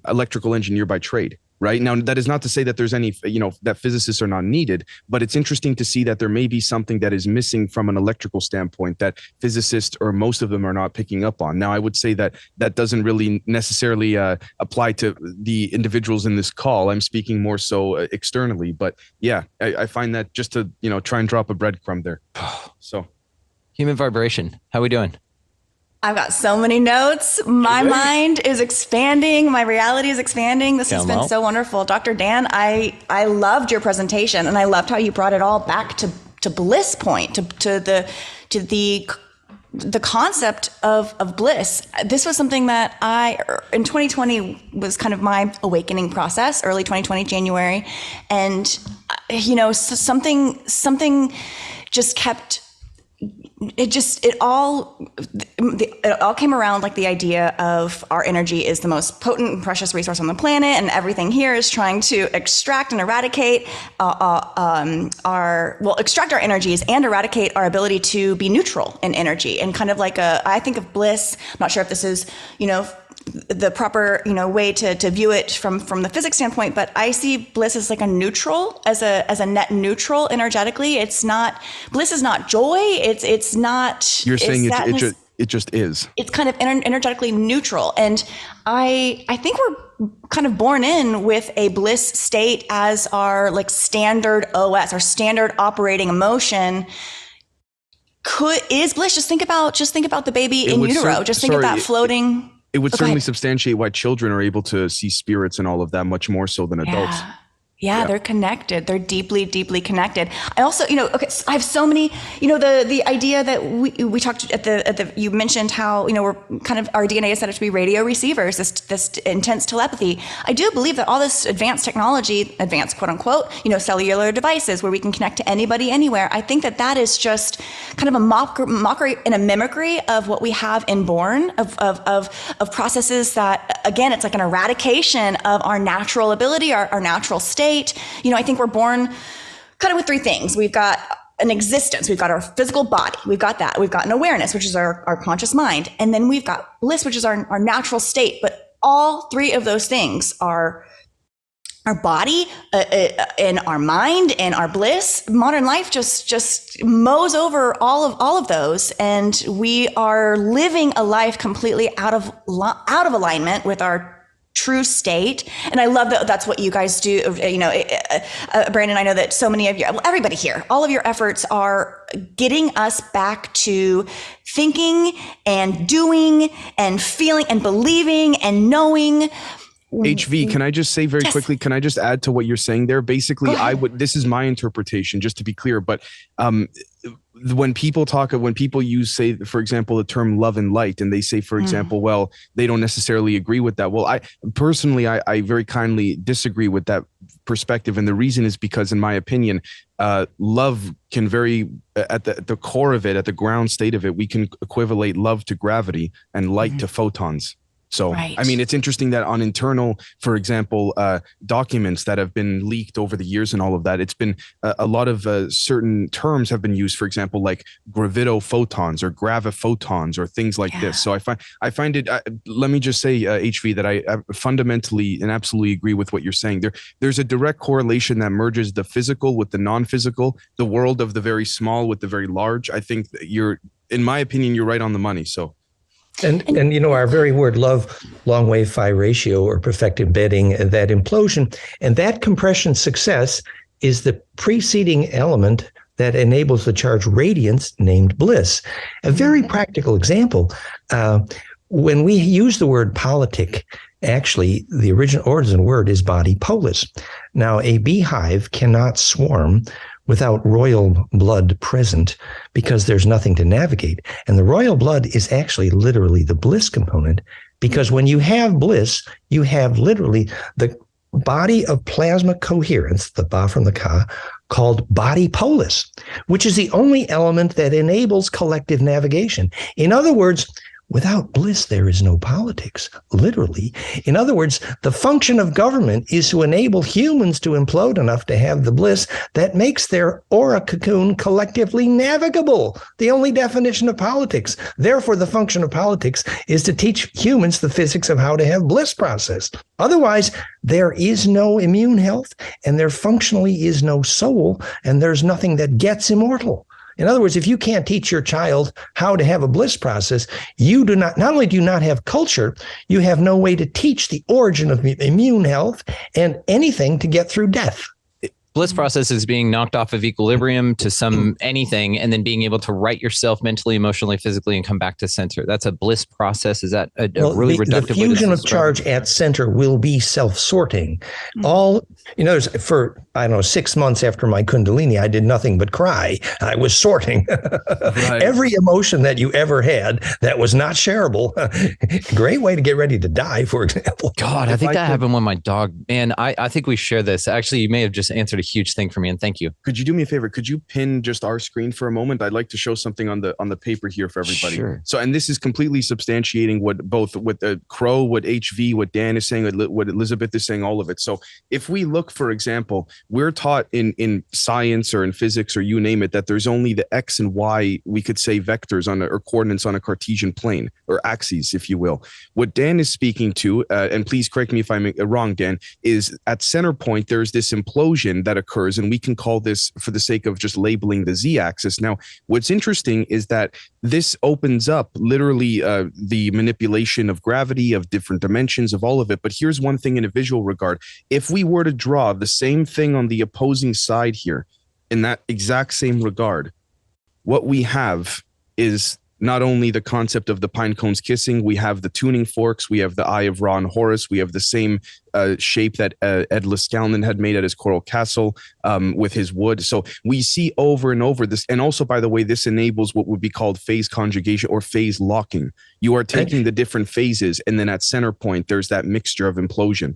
electrical engineer by trade. Right now, that is not to say that there's any, that physicists are not needed, but it's interesting to see that there may be something that is missing from an electrical standpoint that physicists, or most of them, are not picking up on. Now, I would say that doesn't really necessarily apply to the individuals in this call. I'm speaking more so externally, but yeah, I find that just to, try and drop a breadcrumb there. So, human vibration. How are we doing? I've got so many notes. My mind is expanding. My reality is expanding. This has been so wonderful. Dr. Dan, I loved your presentation, and I loved how you brought it all back to bliss point, to the concept of bliss. This was something that in 2020 was kind of my awakening process, early 2020, January. And, something just kept, it all came around, like the idea of our energy is the most potent and precious resource on the planet, and everything here is trying to extract and eradicate extract our energies and eradicate our ability to be neutral in energy. And kind of like I think of bliss, I'm not sure if this is, the proper, way to view it from the physics standpoint, but I see bliss as like a neutral, as a net neutral energetically. Bliss is not joy. It's not. You're saying it just is. It's kind of energetically neutral, and I think we're kind of born in with a bliss state as our like standard OS, our standard operating emotion. Is bliss? Just think about the baby in utero. Just think of that floating. It would certainly substantiate why children are able to see spirits and all of that much more so than adults. Yeah, they're connected. They're deeply, deeply connected. I also, so I have so many, the idea that we talked at the you mentioned how, we're kind of, our DNA is set up to be radio receivers, this intense telepathy. I do believe that all this advanced technology, advanced quote unquote, cellular devices where we can connect to anybody, anywhere. I think that is just kind of a mockery and a mimicry of what we have inborn of processes that, again, it's like an eradication of our natural ability, our natural state. I think we're born kind of with three things. We've got an existence. We've got our physical body. We've got that. We've got an awareness, which is our conscious mind. And then we've got bliss, which is our natural state. But all three of those things are our body and our mind and our bliss. Modern life just mows over all of those. And we are living a life completely out of alignment with our true state. And I love that that's what you guys do. Brandon, I know that so many of you, everybody here, all of your efforts are getting us back to thinking and doing and feeling and believing and knowing. HV, can I just say very quickly, can I just add to what you're saying there? Basically, this is my interpretation, just to be clear, but when people use, say, for example, the term love and light, and they say, for example, well, they don't necessarily agree with that. Well, I personally very kindly disagree with that perspective. And the reason is because, in my opinion, love can at the core of it, at the ground state of it, we can equivalate love to gravity and light to photons. So, right. I mean, it's interesting that on internal, for example, documents that have been leaked over the years and all of that, it's been a lot of certain terms have been used, for example, like gravidophotons or graviphotons or things like this. So I find it, let me just say, HV, that I fundamentally and absolutely agree with what you're saying. There's a direct correlation that merges the physical with the non-physical, the world of the very small with the very large. I think that in my opinion, you're right on the money. So. And our very word love, long wave phi ratio, or perfect embedding, that implosion, and that compression success is the preceding element that enables the charge radiance named bliss. A very practical example, when we use the word politic, actually the original origin word is body polis. Now, a beehive cannot swarm without royal blood present, because there's nothing to navigate. And the royal blood is actually literally the bliss component, because when you have bliss, you have literally the body of plasma coherence, the Ba from the Ka, called body polis, which is the only element that enables collective navigation. In other words, without bliss, there is no politics, literally. In other words, the function of government is to enable humans to implode enough to have the bliss that makes their aura cocoon collectively navigable, the only definition of politics. Therefore, the function of politics is to teach humans the physics of how to have bliss processed. Otherwise, there is no immune health, and there functionally is no soul, and there's nothing that gets immortal. In other words, if you can't teach your child how to have a bliss process, you do not only do you not have culture, you have no way to teach the origin of immune health and anything to get through death. Bliss process is being knocked off of equilibrium to some anything, and then being able to right yourself mentally, emotionally, physically, and come back to center. That's a bliss process. Is that a really reductive way? The fusion of charge at center will be self-sorting. For 6 months after my Kundalini, I did nothing but cry. I was sorting Right. every emotion that you ever had that was not shareable. Great way to get ready to die, for example. God, I think that happened when my dog. Man, I think we share this. Actually, you may have just answered a huge thing for me, and thank you. Could you do me a favor? Could you pin just our screen for a moment? I'd like to show something on the paper here for everybody. Sure. So, and this is completely substantiating what the Crow, what HV, what Dan is saying, what Elizabeth is saying, all of it. So if we look, for example, we're taught in science or in physics or you name it, that there's only the X and Y, we could say vectors or coordinates on a Cartesian plane or axes, if you will. What Dan is speaking to, and please correct me if I'm wrong, Dan, is at center point, there's this implosion that occurs, and we can call this, for the sake of just labeling the Z-axis. Now, what's interesting is that this opens up literally the manipulation of gravity, of different dimensions, of all of it. But here's one thing in a visual regard. If we were to draw the same thing on the opposing side here, in that exact same regard, what we have is not only the concept of the pine cones kissing, we have the tuning forks, we have the Eye of Ra and Horus, we have the same shape that Ed Lascallon had made at his Coral Castle with his wood. So we see over and over this. And also, by the way, this enables what would be called phase conjugation or phase locking. You are taking the different phases, and then at center point, there's that mixture of implosion.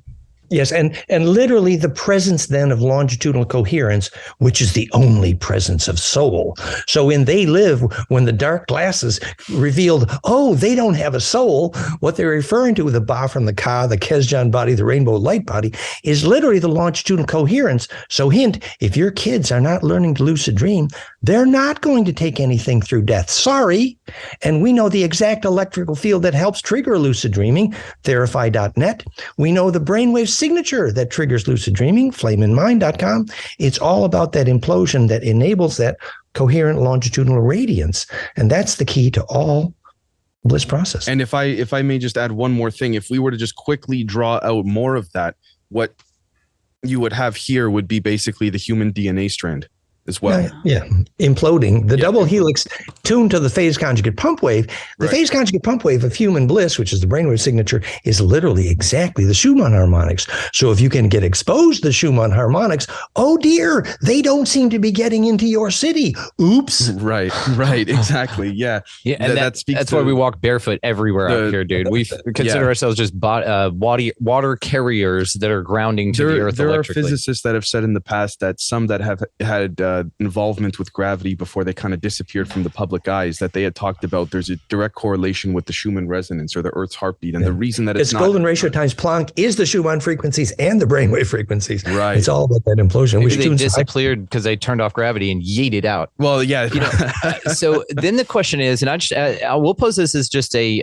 Yes, and literally the presence then of longitudinal coherence, which is the only presence of soul. So when they live, when the dark glasses revealed, oh, they don't have a soul, what they're referring to with the Ba from the Ka, the Kesjan body, the rainbow light body, is literally the longitudinal coherence. So hint, if your kids are not learning to lucid dream, they're not going to take anything through death. Sorry. And we know the exact electrical field that helps trigger lucid dreaming, Therify.net. We know the brainwave signature that triggers lucid dreaming, flameinmind.com. It's all about that implosion that enables that coherent longitudinal radiance. And that's the key to all bliss process. And if I may just add one more thing, if we were to just quickly draw out more of that, what you would have here would be basically the human DNA strand as well. Yeah, imploding. The double helix tuned to the phase conjugate pump wave. The phase conjugate pump wave of human bliss, which is the brainwave signature, is literally exactly the Schumann harmonics. So if you can get exposed to the Schumann harmonics, oh dear, they don't seem to be getting into your city. Oops. Right, exactly. Yeah. And that's why we walk barefoot everywhere out here, dude. We consider ourselves just water carriers that are grounding to the earth there electrically. There are physicists that have said in the past that some that have had involvement with gravity before they kind of disappeared from the public eyes, that they had talked about there's a direct correlation with the Schumann resonance or the Earth's heartbeat. And the reason that it's not golden ratio times Planck is the Schumann frequencies and the brainwave frequentions. Right. It's all about that implosion. Maybe they disappeared because they turned off gravity and yeeted out. Well, yeah. So then the question is, and I will pose this as just a,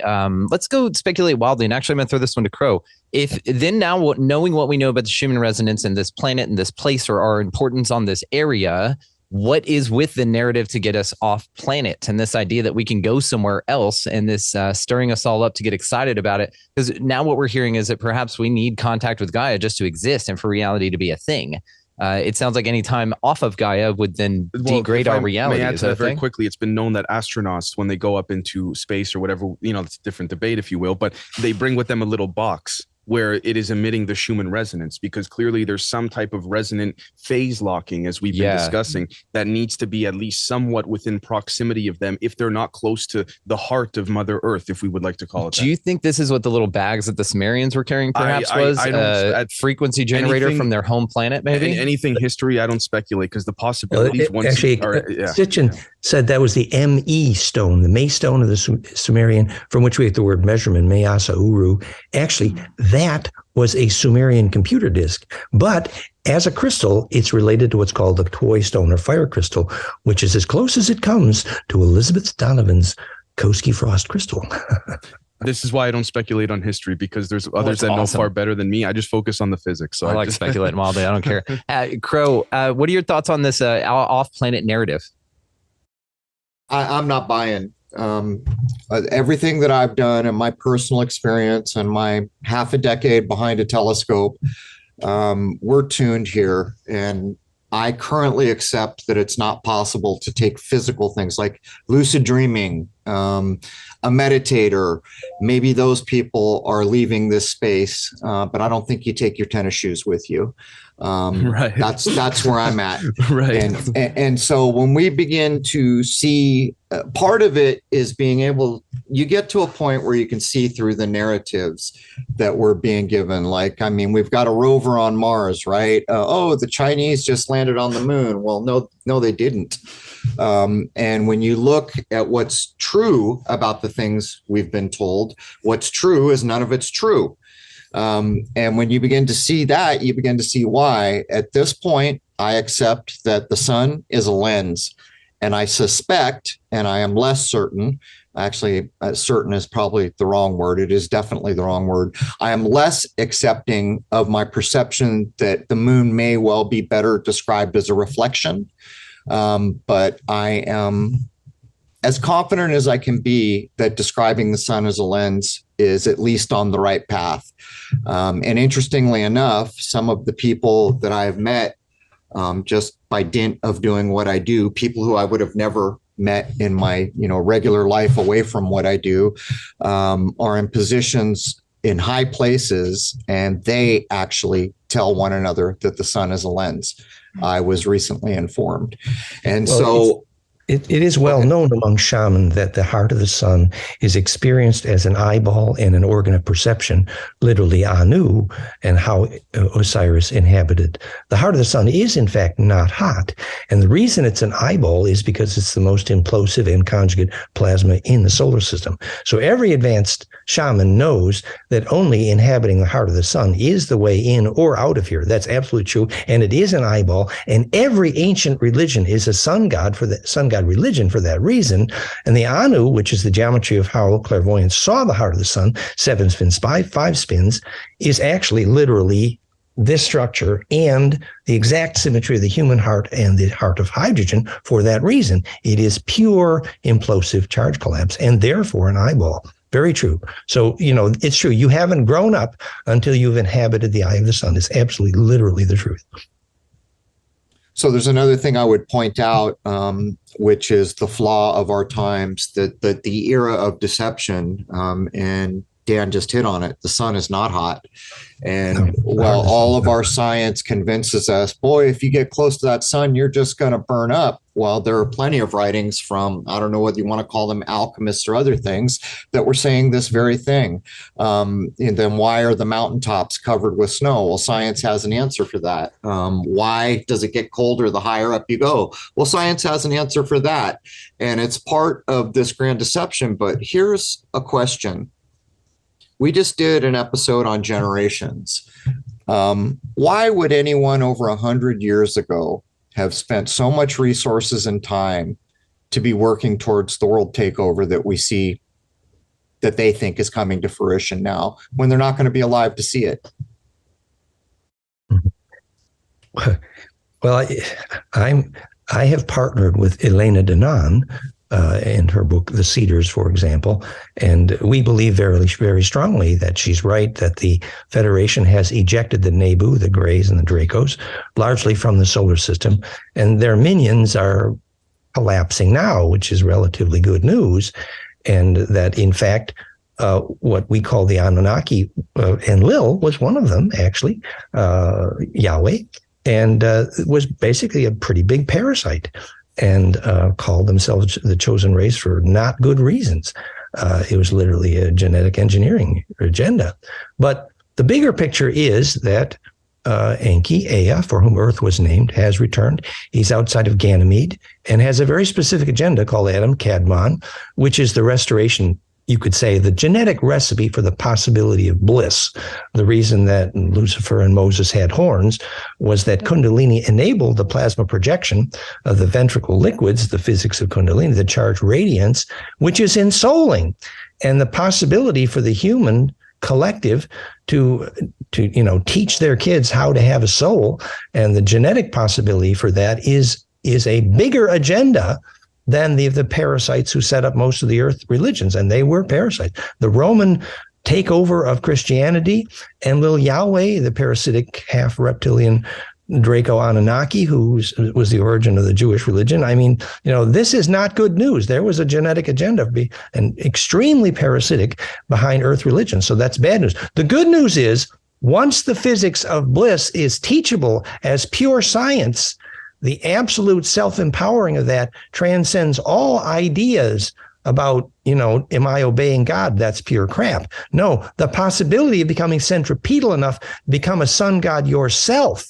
let's go speculate wildly. And actually I'm going to throw this one to Crow. If then now knowing what we know about the Schumann resonance and this planet and this place or our importance on this area, what is with the narrative to get us off planet and this idea that we can go somewhere else and this stirring us all up to get excited about it? Because now what we're hearing is that perhaps we need contact with Gaia just to exist and for reality to be a thing. It sounds like any time off of Gaia would then degrade our reality. May add to that very quickly, it's been known that astronauts, when they go up into space or whatever, it's a different debate, if you will, but they bring with them a little box. where it is emitting the Schumann resonance, because clearly there's some type of resonant phase locking, as we've been discussing, that needs to be at least somewhat within proximity of them if they're not close to the heart of Mother Earth, if we would like to call it that. Do you think this is what the little bags that the Sumerians were carrying perhaps was a frequency generator from their home planet, maybe? Anything history, I don't speculate, because the possibilities... Sitchin said that was the ME stone, the May stone of the Sumerian, from which we get the word measurement, Mayasa Uru. Actually, that was a Sumerian computer disk. But as a crystal, it's related to what's called the toy stone or fire crystal, which is as close as it comes to Elizabeth Donovan's Koski Frost crystal. This is why I don't speculate on history, because there's others that know far better than me. I just focus on the physics. So I like speculating wildly. I don't care. Crow, what are your thoughts on this off-planet narrative? I'm not buying everything that I've done in my personal experience and my half a decade behind a telescope. We're tuned here, and I currently accept that it's not possible to take physical things like lucid dreaming, a meditator. Maybe those people are leaving this space, but I don't think you take your tennis shoes with you. Right. That's where I'm at. Right. And so when we begin to see, part of it is being able, you get to a point where you can see through the narratives that we're being given. Like, I mean, we've got a rover on Mars, right? The Chinese just landed on the moon. Well, no, they didn't. And when you look at what's true about the things we've been told, what's true is none of it's true. And when you begin to see that, you begin to see why. At this point, I accept that the sun is a lens. And I suspect, and I am less certain, actually, certain is probably the wrong word. It is definitely the wrong word. I am less accepting of my perception that the moon may well be better described as a reflection. But I am as confident as I can be that describing the sun as a lens is at least on the right path. And interestingly enough, some of the people that I have met just by dint of doing what I do, people who I would have never met in my regular life away from what I do, are in positions in high places, and they actually tell one another that the sun is a lens. I was recently informed. And It is well known among shaman that the heart of the sun is experienced as an eyeball and an organ of perception, literally Anu, and how Osiris inhabited. The heart of the sun is, in fact, not hot. And the reason it's an eyeball is because it's the most implosive and conjugate plasma in the solar system. So every advanced shaman knows that only inhabiting the heart of the sun is the way in or out of here. That's absolutely true. And it is an eyeball. And every ancient religion is a sun god religion for that reason. And the Anu, which is the geometry of how clairvoyants saw the heart of the sun, 7 spins, 5 spins, is actually literally this structure and the exact symmetry of the human heart and the heart of hydrogen. For that reason, it is pure implosive charge collapse and therefore an eyeball. Very true. So, it's true. You haven't grown up until you've inhabited the eye of the sun. It's absolutely literally the truth. So there's another thing I would point out, which is the flaw of our times, that the era of deception, and Dan just hit on it. The sun is not hot. And while all of our science convinces us, boy, if you get close to that sun, you're just going to burn up. Well, there are plenty of writings from, I don't know whether you want to call them alchemists or other things, that were saying this very thing. And then why are the mountaintops covered with snow? Well, science has an answer for that. Why does it get colder the higher up you go? Well, science has an answer for that. And it's part of this grand deception. But here's a question. We just did an episode on generations. Why would anyone over 100 years ago have spent so much resources and time to be working towards the world takeover that we see, that they think is coming to fruition now, when they're not going to be alive to see it? Well, I have partnered with Elena Danaan in her book, The Cedars, for example, and we believe very, very strongly that she's right, that the Federation has ejected the Nebu, the Greys, and the Dracos, largely from the solar system, and their minions are collapsing now, which is relatively good news, and that, in fact, what we call the Anunnaki, and Lil was one of them, actually, Yahweh, and was basically a pretty big parasite, and called themselves the chosen race for not good reasons. It was literally a genetic engineering agenda. But the bigger picture is that Enki, Ea, for whom Earth was named, has returned. He's outside of Ganymede and has a very specific agenda called Adam Kadmon, which is the restoration, you could say, the genetic recipe for the possibility of bliss. The reason that Lucifer and Moses had horns was that Kundalini enabled the plasma projection of the ventricle liquids, the physics of Kundalini, the charged radiance, which is ensouling, and the possibility for the human collective to teach their kids how to have a soul, and the genetic possibility for that is a bigger agenda than the parasites who set up most of the earth religions, and they were parasites. The Roman takeover of Christianity, and little Yahweh, the parasitic half reptilian Draco Anunnaki, who was the origin of the Jewish religion. I mean, this is not good news. There was a genetic agenda and extremely parasitic behind earth religion. So that's bad news. The good news is, once the physics of bliss is teachable as pure science, the absolute self-empowering of that transcends all ideas about, am I obeying God? That's pure crap. No, the possibility of becoming centripetal enough to become a sun god yourself,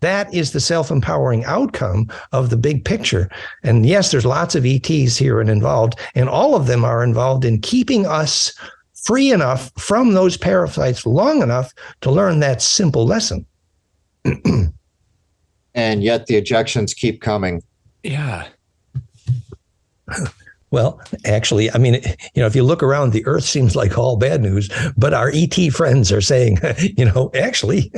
that is the self-empowering outcome of the big picture. And yes, there's lots of ETs here and involved, and all of them are involved in keeping us free enough from those parasites long enough to learn that simple lesson. And yet the ejections keep coming. Yeah. Well, actually, I mean, if you look around, the Earth seems like all bad news, but our ET friends are saying, actually,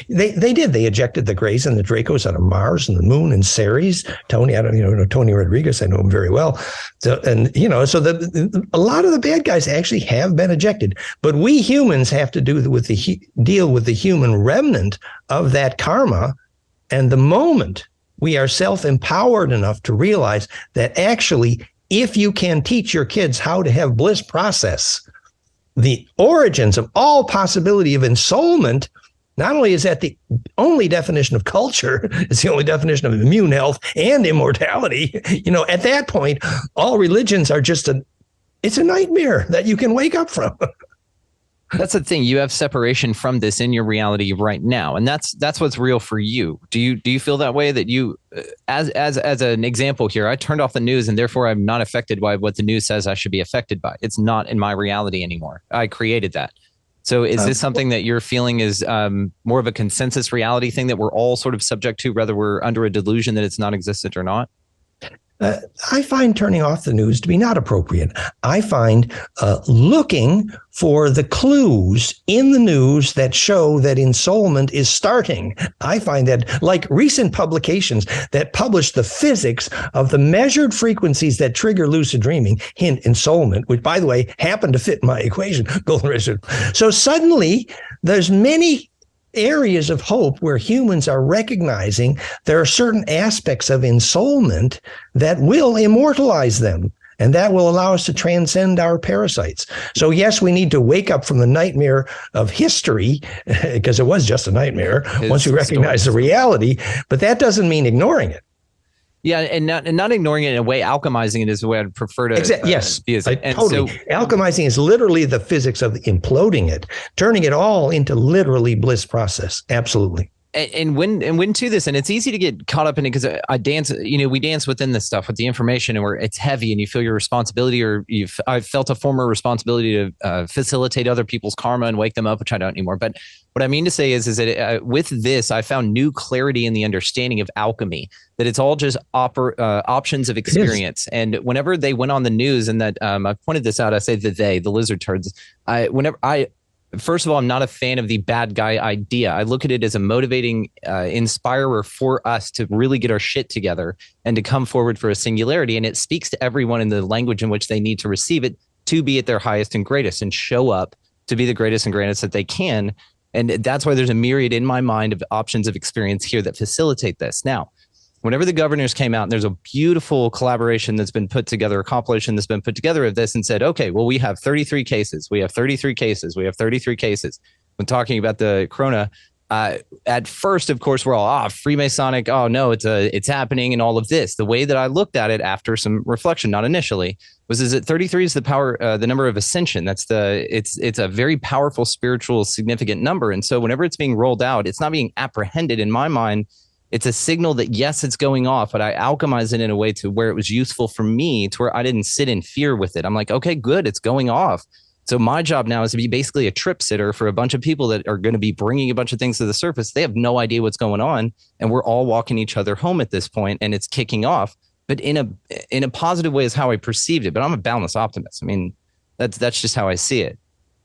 they did. They ejected the Greys and the Dracos out of Mars and the Moon and Ceres. Tony, I don't know Tony Rodriguez. I know him very well. So, and a lot of the bad guys actually have been ejected, but we humans have to deal with the human remnant of that karma. And the moment we are self-empowered enough to realize that actually, if you can teach your kids how to have bliss process, the origins of all possibility of ensoulment, not only is that the only definition of culture, it's the only definition of immune health and immortality. At that point, all religions are it's a nightmare that you can wake up from. That's the thing. You have separation from this in your reality right now, and that's what's real for you. Do you feel that way? That you, as an example here, I turned off the news, and therefore I'm not affected by what the news says I should be affected by. It's not in my reality anymore. I created that. So is this something that you're feeling is more of a consensus reality thing that we're all sort of subject to, whether we're under a delusion that it's not existent or not? I find turning off the news to be not appropriate. I find looking for the clues in the news that show that ensoulment is starting. I find that, like recent publications that publish the physics of the measured frequencies that trigger lucid dreaming, hint ensoulment, which, by the way, happen to fit my equation, golden ratio. So suddenly there's many areas of hope where humans are recognizing there are certain aspects of ensoulment that will immortalize them, and that will allow us to transcend our parasites. So yes, we need to wake up from the nightmare of history, because it was just a nightmare once we recognize the reality, but that doesn't mean ignoring it. Yeah, and not ignoring it in a way, alchemizing it is the way I'd prefer to. Yes, totally. So, alchemizing is literally the physics of imploding it, turning it all into literally bliss process. Absolutely. And when to this, and it's easy to get caught up in it because I dance, we dance within this stuff with the information, and it's heavy, and you feel your responsibility, or I've felt a former responsibility to facilitate other people's karma and wake them up, which I don't anymore. But what I mean to say is that with this, I found new clarity in the understanding of alchemy, that it's all just options of experience. And whenever they went on the news, and that I pointed this out, I say the lizard turds, first of all, I'm not a fan of the bad guy idea. I look at it as a motivating inspirer for us to really get our shit together and to come forward for a singularity. And it speaks to everyone in the language in which they need to receive it to be at their highest and greatest and show up to be the greatest and grandest that they can. And that's why there's a myriad in my mind of options of experience here that facilitate this. Now, whenever the governors came out, and there's a beautiful collaboration that's been put together, a compilation that's been put together of this and said, okay, well, we have 33 cases. We have 33 cases. We have 33 cases. When talking about the corona, at first, of course, we're all Freemasonic. Oh no, it's happening and all of this. The way that I looked at it after some reflection, not initially, is that 33 is the power, the number of ascension. It's a very powerful, spiritual, significant number. And so whenever it's being rolled out, it's not being apprehended in my mind. It's a signal that yes, it's going off, but I alchemize it in a way to where it was useful for me, to where I didn't sit in fear with it. I'm like, okay, good, it's going off. So my job now is to be basically a trip sitter for a bunch of people that are going to be bringing a bunch of things to the surface. They have no idea what's going on, and we're all walking each other home at this point, and it's kicking off. But in a positive way is how I perceived it. But I'm a boundless optimist. I mean, that's just how I see it.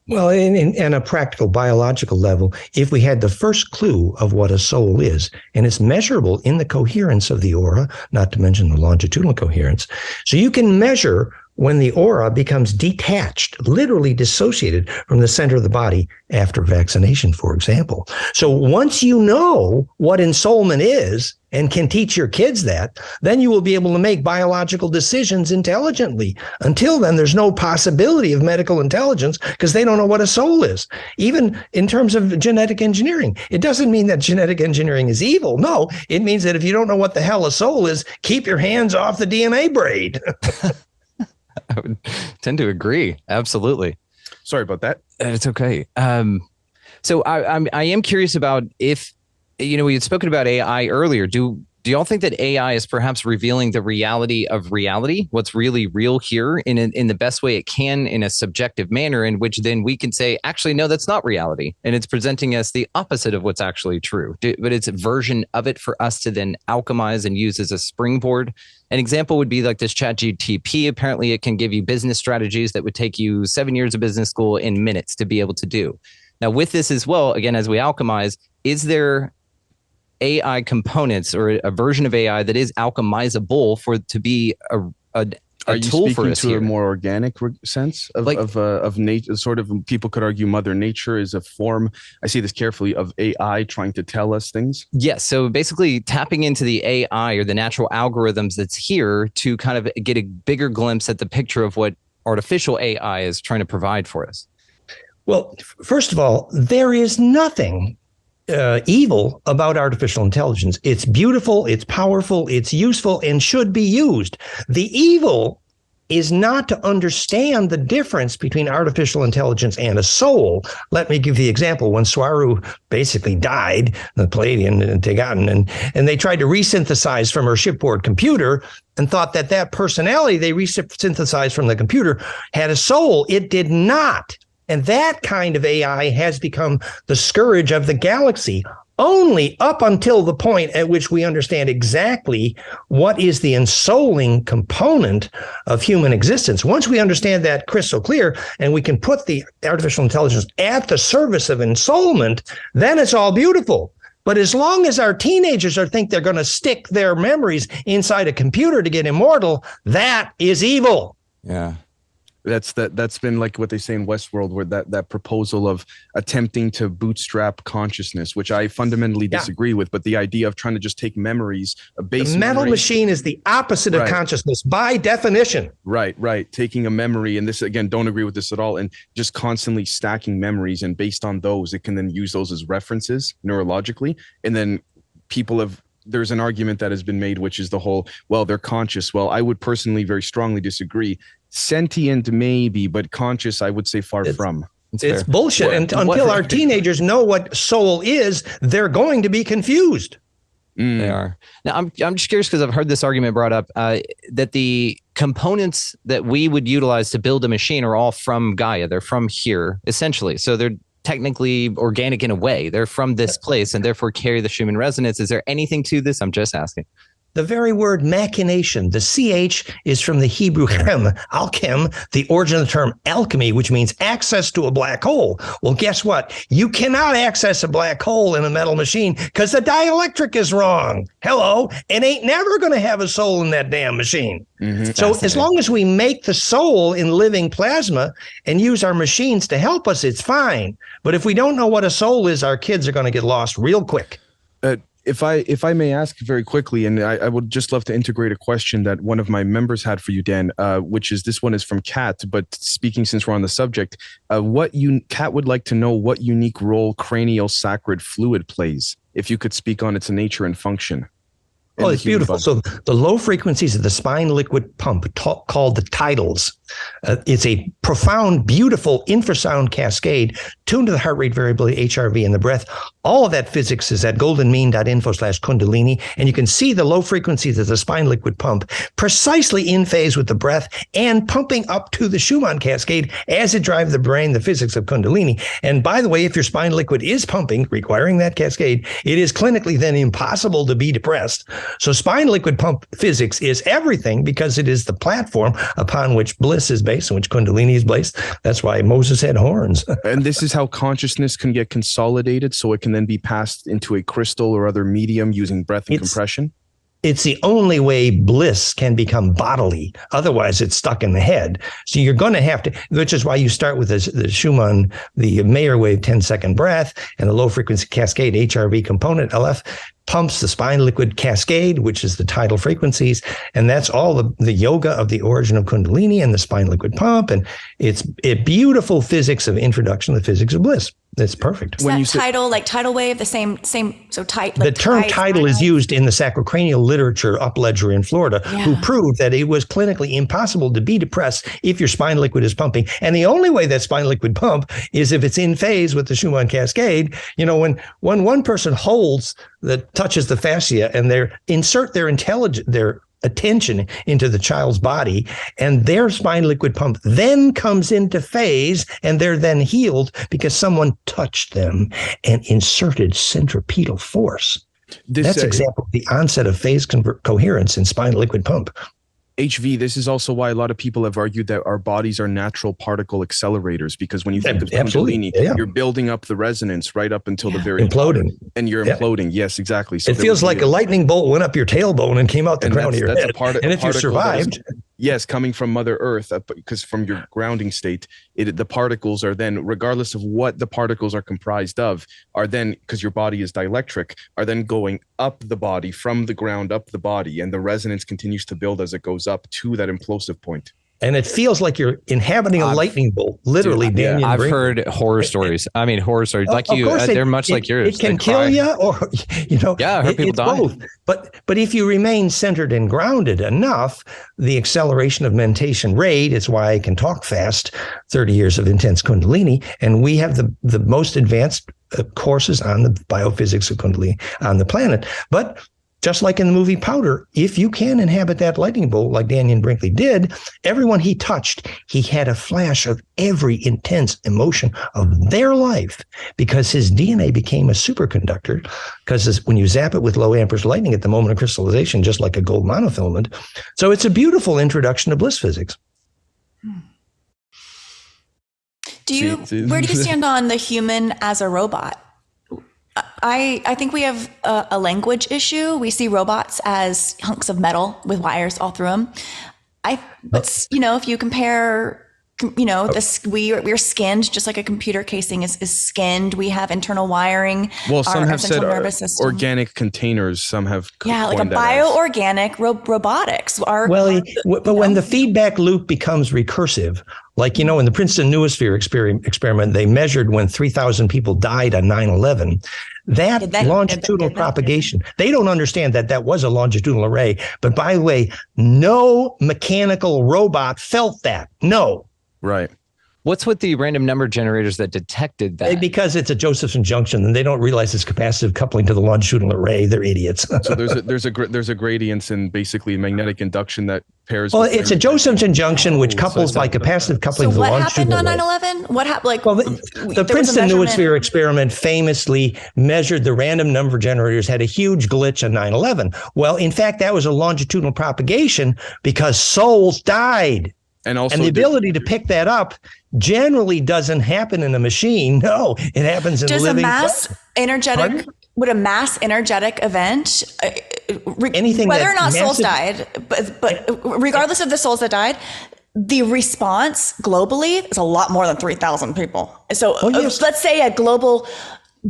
Well, in a practical biological level, if we had the first clue of what a soul is, and it's measurable in the coherence of the aura, not to mention the longitudinal coherence, so you can measure when the aura becomes detached, literally dissociated from the center of the body after vaccination, for example. So once you know what ensoulment is and can teach your kids that, then you will be able to make biological decisions intelligently. Until then, there's no possibility of medical intelligence because they don't know what a soul is. Even in terms of genetic engineering, it doesn't mean that genetic engineering is evil. No, it means that if you don't know what the hell a soul is, keep your hands off the DNA braid. I would tend to agree. Absolutely. Sorry about that. It's okay. So I am curious about if, we had spoken about AI earlier. Do y'all think that AI is perhaps revealing the reality of reality, what's really real here in the best way it can, in a subjective manner, in which then we can say, actually, no, that's not reality. And it's presenting us the opposite of what's actually true. But it's a version of it for us to then alchemize and use as a springboard. An example would be like this ChatGPT. Apparently, it can give you business strategies that would take you 7 years of business school in minutes to be able to do. Now, with this as well, again, as we alchemize, is there AI components or a version of AI that is alchemizable to be a Are you tool speaking for us to here? a more organic sense of nature? Sort of, people could argue Mother Nature is a form. I see this carefully, of AI trying to tell us things. Yes. So basically, tapping into the AI or the natural algorithms that's here to kind of get a bigger glimpse at the picture of what artificial AI is trying to provide for us. Well, first of all, there is nothing evil about artificial intelligence. It's beautiful, it's powerful, it's useful, and should be used. The evil is not to understand the difference between artificial intelligence and a soul. Let me give the example. When Swaru basically died, the Palladian and Tegotan, and they tried to resynthesize from her shipboard computer and thought that personality they resynthesized from the computer had a soul. It did not. And that kind of AI has become the scourge of the galaxy, only up until the point at which we understand exactly what is the ensouling component of human existence. Once we understand that crystal clear and we can put the artificial intelligence at the service of ensoulment, then it's all beautiful. But as long as our teenagers think they're going to stick their memories inside a computer to get immortal, that is evil. Yeah. That's been like what they say in Westworld, where that proposal of attempting to bootstrap consciousness, which I fundamentally disagree with, but the idea of trying to just take memories, a base the mental memory, machine is the opposite of consciousness by definition. Right. Taking a memory, and this, again, don't agree with this at all, and just constantly stacking memories, and based on those, it can then use those as references neurologically, and then there's an argument that has been made, which is the whole, well, they're conscious. Well, I would personally very strongly disagree. Sentient, maybe, but conscious, I would say far from. It's bullshit. Until our teenagers know what soul is, they're going to be confused. They are. Now, I'm just curious because I've heard this argument brought up that the components that we would utilize to build a machine are all from Gaia. They're from here, essentially. So they're technically organic in a way. They're from this place and therefore carry the Schumann resonance. Is there anything to this? I'm just asking. The very word machination, the CH is from the Hebrew chem, alchem, the origin of the term alchemy, which means access to a black hole. Well, guess what? You cannot access a black hole in a metal machine because the dielectric is wrong. Hello. It ain't never going to have a soul in that damn machine. Mm-hmm. So as long as we make the soul in living plasma and use our machines to help us, it's fine. But if we don't know what a soul is, our kids are going to get lost real quick. If I may ask very quickly, and I would just love to integrate a question that one of my members had for you, Dan, which is, this one is from Kat, but speaking since we're on the subject, Kat would like to know what unique role cranial sacred fluid plays, if you could speak on its nature and function. Oh, it's beautiful. So the low frequencies of the spine liquid pump, called the tidals, it's a profound, beautiful infrasound cascade tuned to the heart rate variability, HRV, and the breath. All of that physics is at goldenmean.info/Kundalini. And you can see the low frequencies of the spine liquid pump precisely in phase with the breath and pumping up to the Schumann cascade as it drives the brain, the physics of Kundalini. And by the way, if your spine liquid is pumping, requiring that cascade, it is clinically then impossible to be depressed. So spine liquid pump physics is everything, because it is the platform upon which bliss is based and which Kundalini is based. That's why Moses had horns. And this is how consciousness can get consolidated, so it can then be passed into a crystal or other medium using breath and compression. It's the only way bliss can become bodily. Otherwise, it's stuck in the head. So you're going to have to, which is why you start with the Schumann, the Mayer wave 10-second breath, and the low frequency cascade HRV component, LF, pumps the spine liquid cascade, which is the tidal frequencies. And that's all the yoga of the origin of Kundalini and the spine liquid pump. And it's a beautiful physics of introduction to the physics of bliss. It's perfect. When you tidal, like tidal wave, the same, so tight. Like the term tidal is used in the sacrocranial literature up Ledger in Florida, who proved that it was clinically impossible to be depressed if your spine liquid is pumping. And the only way that spine liquid pump is if it's in phase with the Schumann cascade. You know, when one person holds that touches the fascia and they insert their attention into the child's body, and their spine liquid pump then comes into phase, and they're then healed because someone touched them and inserted centripetal force. That's example of the onset of phase coherence in spine liquid pump. HV, this is also why a lot of people have argued that our bodies are natural particle accelerators, because when you think of Kundalini, you're building up the resonance right up until the very imploding, and you're imploding. Yes, exactly. So it feels like a lightning bolt went up your tailbone and came out the crown of your head. And if you survived, yes, coming from Mother Earth, because from your grounding state, the particles are then, regardless of what the particles are comprised of, are then, because your body is dielectric, are then going up the body, from the ground up the body, and the resonance continues to build as it goes up to that implosive point. And it feels like you're inhabiting a lightning bolt, literally. Dude, I've heard horror stories. I mean, horror stories like you. They're much like yours. It can kill you, or I heard people die. Both. But if you remain centered and grounded enough, the acceleration of mentation rate is why I can talk fast. 30 years of intense Kundalini, and we have the most advanced courses on the biophysics of Kundalini on the planet. But just like in the movie Powder, if you can inhabit that lightning bolt like Daniel Brinkley did, everyone he touched, he had a flash of every intense emotion of their life, because his DNA became a superconductor. Because when you zap it with low amperage lightning at the moment of crystallization, just like a gold monofilament. So it's a beautiful introduction to bliss physics. Where do you stand on the human as a robot? I think we have a language issue. We see robots as hunks of metal with wires all through them. But if you compare, we're skinned just like a computer casing is skinned. We have internal wiring. Well, some have said organic containers. Some have like a bioorganic robotics. But when the feedback loop becomes recursive, like, in the Princeton Noosphere experiment, they measured when 3,000 people died on 9/11. That longitudinal propagation, they don't understand that was a longitudinal array. But by the way, no mechanical robot felt that. No. Right. What's with the random number generators that detected that? Because it's a Josephson junction, and they don't realize it's capacitive coupling to the longitudinal array. They're idiots. So there's a gradience in basically magnetic induction that pairs. Well, it's a Josephson junction which couples by capacitive coupling to the longitudinal array. What happened on 9/11? What happened? The Princeton Noosphere experiment famously measured the random number generators had a huge glitch on 9/11. Well, in fact, that was a longitudinal propagation because souls died. And the ability to pick that up generally doesn't happen in a machine. No, it happens in a living. Would a mass energetic event, whether or not souls died, but regardless of the souls that died, the response globally is a lot more than 3,000 people. So let's say a global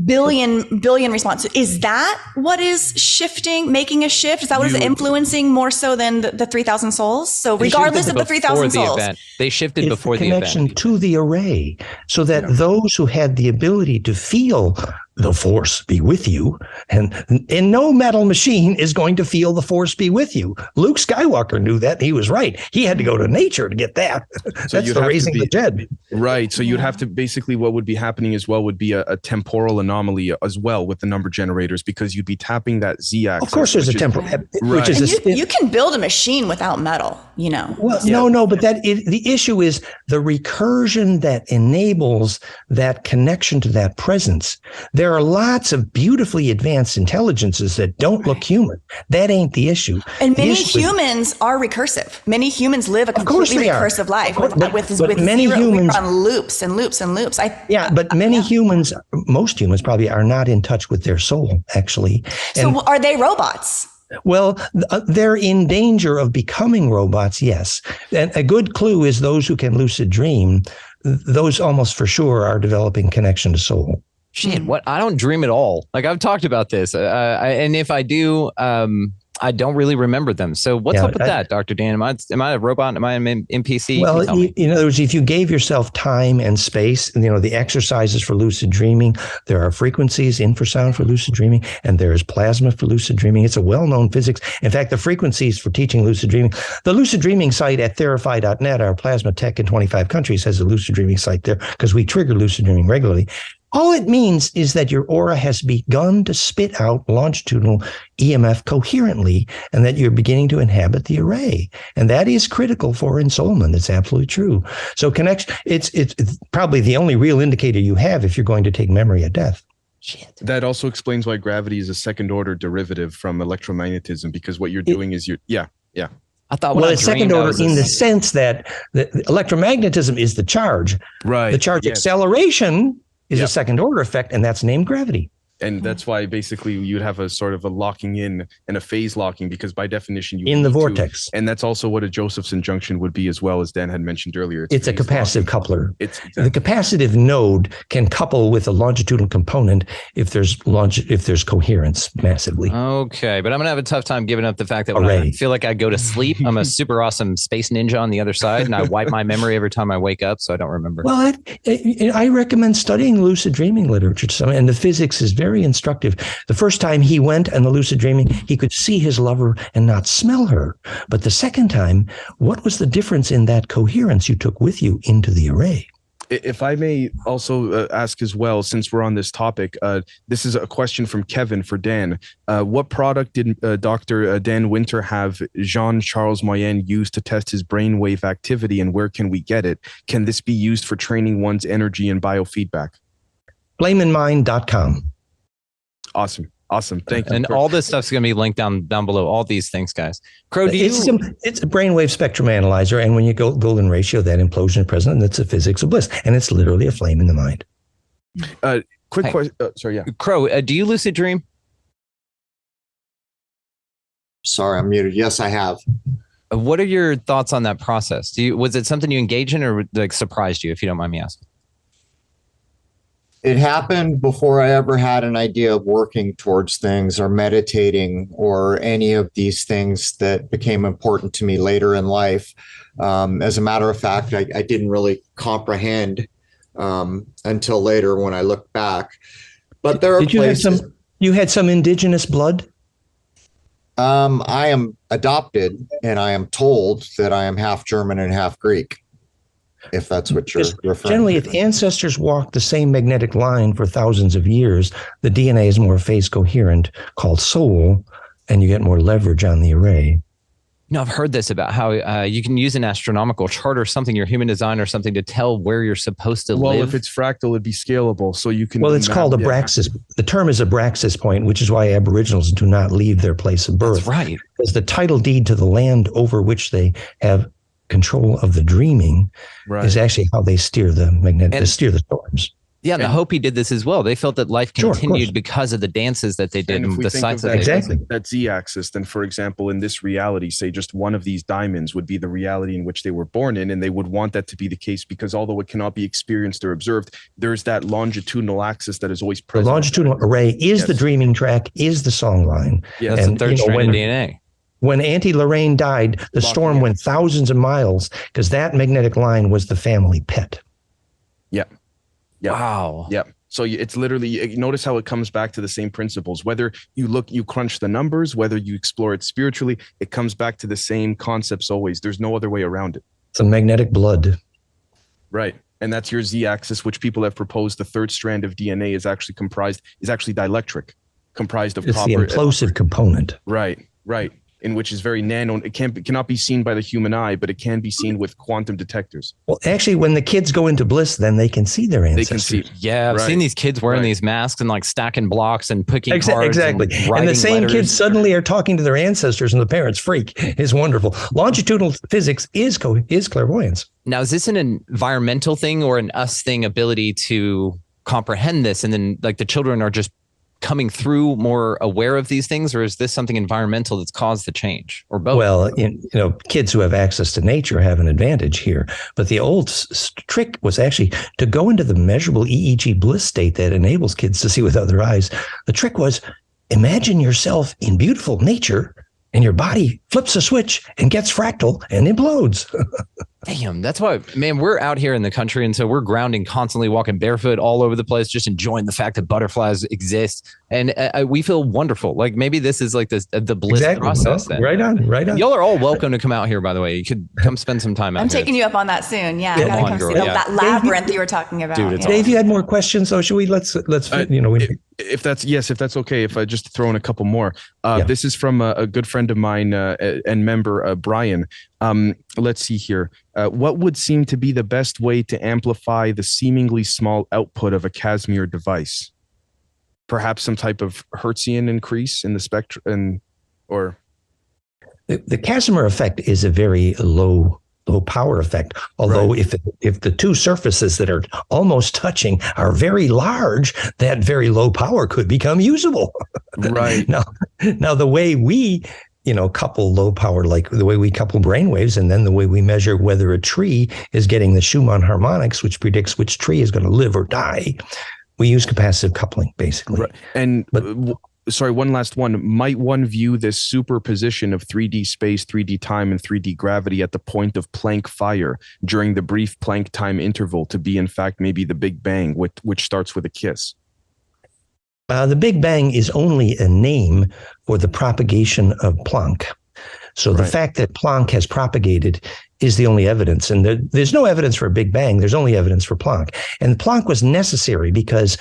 billion responses. Is that what is shifting, making a shift? Is that what is influencing more so than the 3,000 souls? So regardless of the 3,000 souls, they shifted before the connection event to the array, so that those who had the ability to feel the force be with you, and no metal machine is going to feel the force be with you. Luke Skywalker knew that. He was right. He had to go to nature to get that. So That's the raising the dead. Right. So you'd have to basically, what would be happening as well would be a temporal anomaly as well with the number generators, because you'd be tapping that Z axis. Of course, there's a temporal, which is you can build a machine without metal, you know. Well, no, but the issue is the recursion that enables that connection to that presence. There are lots of beautifully advanced intelligences that don't look human. That ain't the issue. And many humans are recursive. Many humans live a completely recursive life with many humans on loops and loops and loops. But many humans, most humans probably are not in touch with their soul, actually. So are they robots? Well, they're in danger of becoming robots, yes. And a good clue is those who can lucid dream, those almost for sure are developing connection to soul. Shit, what? I don't dream at all. Like, I've talked about this, and if I do, I don't really remember them. So what's up with that, Dr. Dan? Am I a robot? Am I an NPC? Well, in other words, if you gave yourself time and space, the exercises for lucid dreaming, there are frequencies, infrasound for lucid dreaming, and there is plasma for lucid dreaming. It's a well-known physics. In fact, the frequencies for teaching lucid dreaming, the lucid dreaming site at therapy.net, our plasma tech in 25 countries has a lucid dreaming site there because we trigger lucid dreaming regularly. All it means is that your aura has begun to spit out longitudinal EMF coherently, and that you're beginning to inhabit the array. And that is critical for ensoulment. It's absolutely true. So connection, it's probably the only real indicator you have if you're going to take memory at death. Shit. That also explains why gravity is a second order derivative from electromagnetism, because what you're doing is I thought it's second order in the sense that the electromagnetism is the charge. Right. The charge acceleration is a second order effect, and that's named gravity. And that's why basically you'd have a sort of a locking in and a phase locking, because by definition you in the vortex. And that's also what a Josephson junction would be as well, as Dan had mentioned earlier. It's a capacitive coupler. Exactly. The capacitive node can couple with a longitudinal component if there's coherence massively. Okay, but I'm gonna have a tough time giving up the fact that when I feel like I go to sleep, I'm a super awesome space ninja on the other side, and I wipe my memory every time I wake up, so I don't remember. Well, I recommend studying lucid dreaming literature, and the physics is very instructive. The first time he went and the lucid dreaming, he could see his lover and not smell her. But the second time, what was the difference in that coherence you took with you into the array? If I may also ask as well, since we're on this topic, this is a question from Kevin for Dan. What product did Dr. Dan Winter have Jean-Charles Moyen use to test his brainwave activity, and where can we get it? Can this be used for training one's energy and biofeedback? flameinmind.com. Awesome. Thank you. And all this stuff's going to be linked down below. All these things, guys. Crow, it's a brainwave spectrum analyzer, and when you go golden ratio, that implosion is present, and it's a physics of bliss, and it's literally a flame in the mind. Quick question. Sorry, yeah. Crow, do you lucid dream? Sorry, I'm muted. Yes, I have. What are your thoughts on that process? Was it something you engaged in, or like surprised you, if you don't mind me asking? It happened before I ever had an idea of working towards things or meditating or any of these things that became important to me later in life. As a matter of fact, I didn't really comprehend until later when I look back. But there are places. You had some indigenous blood? I am adopted, and I am told that I am half German and half Greek, if that's what you're referring generally, to. if ancestors walk the same magnetic line for thousands of years, the DNA is more phase coherent, called soul, and you get more leverage on the array. I've heard this about how you can use an astronomical chart or something, your human design or something, to tell where you're supposed to live. Well, if it's fractal, it'd be scalable. So you can. Well, it's called abraxas. The term is abraxas point, which is why Aboriginals do not leave their place of birth. That's right. Because the title deed to the land over which they have control of the dreaming is actually how they steer the storms. Yeah, and the Hopi did this as well. They felt that life continued because of the dances that they did and the sights that they did. That z-axis, then, for example, in this reality, say just one of these diamonds would be the reality in which they were born in, and they would want that to be the case because although it cannot be experienced or observed, there's that longitudinal axis that is always present. The longitudinal array is the dreaming track, is the song line. Yeah, that's the third strand of DNA. When Auntie Lorraine died, the storm went thousands of miles because that magnetic line was the family pet. Yeah. Yeah. Wow. Yeah. So it's literally, notice how it comes back to the same principles. Whether you crunch the numbers, whether you explore it spiritually, it comes back to the same concepts always. There's no other way around it. It's a magnetic blood. Right. And that's your z-axis, which people have proposed the third strand of DNA is actually dielectric, comprised of copper. It's the implosive component. Right. In which is very nano. It cannot be seen by the human eye, but it can be seen with quantum detectors. Well, actually, when the kids go into bliss, then they can see their ancestors. They can see. Yeah, I've seen these kids wearing these masks and like stacking blocks and picking cards. Exactly. And the same kids suddenly are talking to their ancestors and the parents freak. It's wonderful. Longitudinal physics is clairvoyance. Now, is this an environmental thing or an us thing ability to comprehend this? And then like the children are just coming through more aware of these things, or is this something environmental that's caused the change, or both? Well, kids who have access to nature have an advantage here, but the old trick was actually to go into the measurable EEG bliss state that enables kids to see with other eyes. The trick was imagine yourself in beautiful nature and your body flips a switch and gets fractal and implodes. Damn, that's why, man, we're out here in the country. And so we're grounding, constantly walking barefoot all over the place, just enjoying the fact that butterflies exist. And we feel wonderful. Like maybe this is like the bliss process. Well, right on. Y'all are all welcome to come out here, by the way. You could come spend some time out I'm here. taking you up on that soon. Yeah, I gotta come see that labyrinth you were talking about. Dude, Dave, you had more questions, so should we let's if that's okay, if I just throw in a couple more. This is from a good friend of mine and member, Brian. Let's see here. What would seem to be the best way to amplify the seemingly small output of a Casimir device? Perhaps some type of Hertzian increase in the spectrum, or the Casimir effect is a very low power effect. Although if the two surfaces that are almost touching are very large, that very low power could become usable. Right. Now the way we couple low power, like the way we couple brainwaves, and then the way we measure whether a tree is getting the Schumann harmonics, which predicts which tree is going to live or die. We use capacitive coupling, basically. Right. And sorry, one last one. Might one view this superposition of 3D space, 3D time, and 3D gravity at the point of Planck fire during the brief Planck time interval to be, in fact, maybe the Big Bang, which starts with a kiss? The Big Bang is only a name for the propagation of Planck. So the fact that Planck has propagated is the only evidence. And there's no evidence for a Big Bang. There's only evidence for Planck. And Planck was necessary because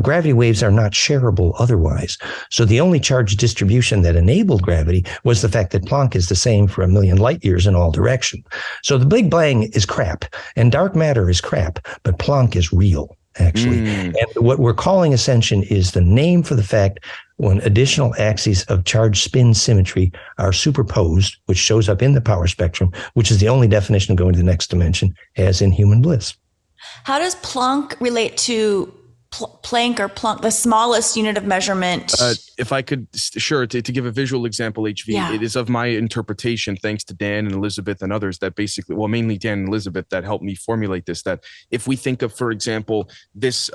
gravity waves are not shareable otherwise. So the only charge distribution that enabled gravity was the fact that Planck is the same for 1,000,000 light years in all direction. So the Big Bang is crap and dark matter is crap, but Planck is real. Actually. And what we're calling ascension is the name for the fact when additional axes of charge spin symmetry are superposed, which shows up in the power spectrum, which is the only definition of going to the next dimension, as in human bliss. How does Planck relate to Planck or Planck, the smallest unit of measurement? If I could, sure, to give a visual example, HV, it is of my interpretation, thanks to Dan and Elizabeth and others that basically, well, mainly Dan and Elizabeth that helped me formulate this, that if we think of, for example, this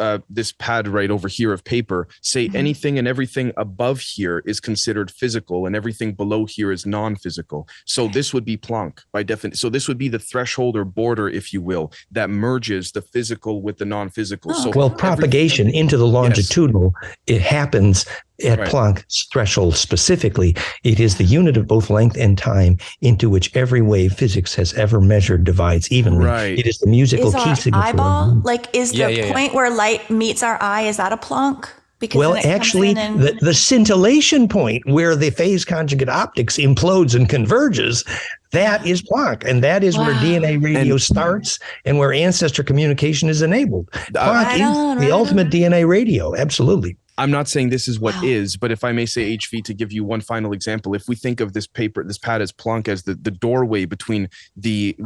pad right over here of paper, say anything and everything above here is considered physical and everything below here is non-physical. So this would be Planck by definition. So this would be the threshold or border, if you will, that merges the physical with the non-physical. So propagation into the longitudinal, it happens at Planck's threshold specifically. It is the unit of both length and time into which every wave physics has ever measured divides evenly. It is the musical key signal. Eyeball? Like, is the point where light meets our eye, is that a Planck? Well, actually, the scintillation point where the phase conjugate optics implodes and converges, that is Planck. And that is where DNA radio starts and where ancestor communication is enabled. Planck is the ultimate DNA radio. Absolutely. I'm not saying this is what is, but if I may say, HV, to give you one final example, if we think of this pad as Planck as the doorway between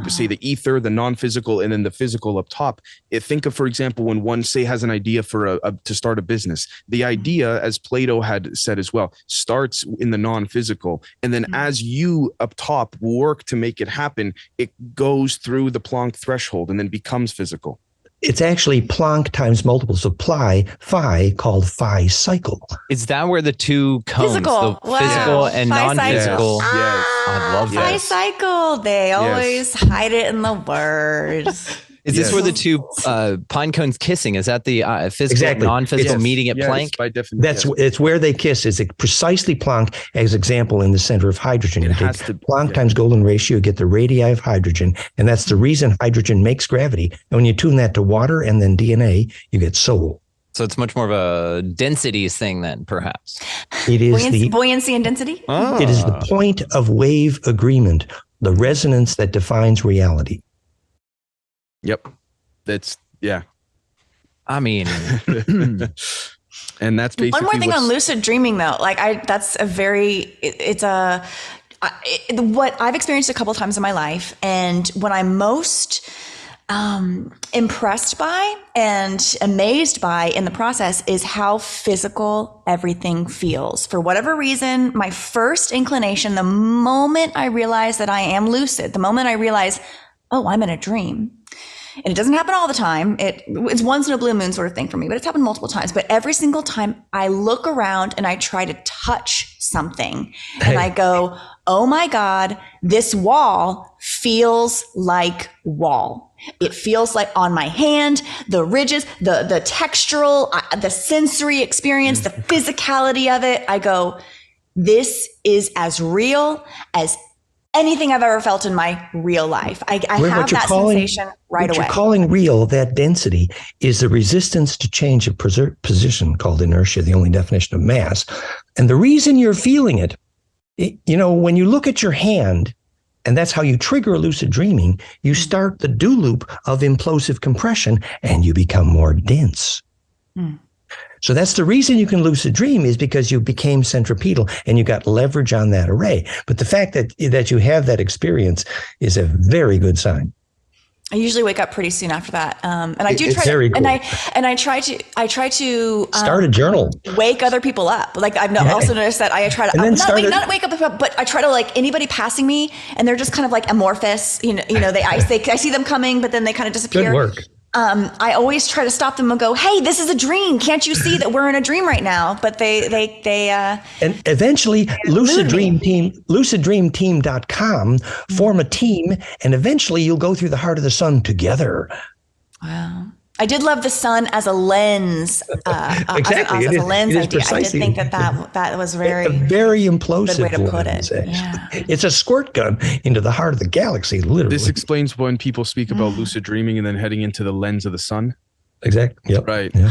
say the ether, the non-physical, and then the physical up top. Think of, for example, when one say has an idea for to start a business, the idea, as Plato had said as well, starts in the non-physical, and then as you up top work to make it happen, it goes through the Planck threshold and then becomes physical. It's actually Planck times multiples of phi, called Phi cycle. Is that where the two cones, Physical. the physical and Phi non-physical? cycle. Yes. I love Phi that. cycle. They always hide it in the words. Is this where the two pine cones kissing? Is that the physical, Exactly. non-physical meeting at Planck? By definition. It's where they kiss. It's precisely Planck as example in the center of hydrogen. You take Planck times golden ratio, you get the radii of hydrogen, and that's the reason hydrogen makes gravity. And when you tune that to water and then DNA, you get soul. So it's much more of a densities thing then, perhaps. It is buoyancy and density. It is the point of wave agreement, the resonance that defines reality. Yep. That's I mean, and that's basically one more thing on lucid dreaming though. What I've experienced a couple of times in my life, and what I'm most impressed by and amazed by in the process is how physical everything feels. For whatever reason, my first inclination, the moment I realize that I am lucid, the moment I realize, oh, I'm in a dream. And it doesn't happen all the time. It's once in a blue moon sort of thing for me, but it's happened multiple times. But every single time I look around and I try to touch something and I go, oh my God, this wall feels like wall. It feels like on my hand, the ridges, the textural, the sensory experience, the physicality of it. I go, this is as real as anything I've ever felt in my real life. I have that sensation right away. What you're calling real, that density, is the resistance to change of position, called inertia, the only definition of mass. And the reason you're feeling it, when you look at your hand, and that's how you trigger lucid dreaming, you start the do loop of implosive compression and you become more dense. So that's the reason you can lucid dream, is because you became centripetal and you got leverage on that array. But the fact that you have that experience is a very good sign. I usually wake up pretty soon after that, and I do try. Very cool. And I try to start a journal. Wake other people up. Like I've also noticed that I try to not wake up, but I try to, like, anybody passing me and they're just kind of like amorphous. I see them coming, but then they kind of disappear. Good work. I always try to stop them and go, hey, this is a dream. Can't you see that we're in a dream right now? But they and eventually luciddreamteam.com form a team, and eventually you'll go through the heart of the sun together. Wow. I did love the sun as a lens. Exactly. As a lens idea. I did think that was a very implosive good way to put it. Yeah. It's a squirt gun into the heart of the galaxy, literally. This explains when people speak about lucid dreaming and then heading into the lens of the sun. Exactly. Yep. Right. Yeah.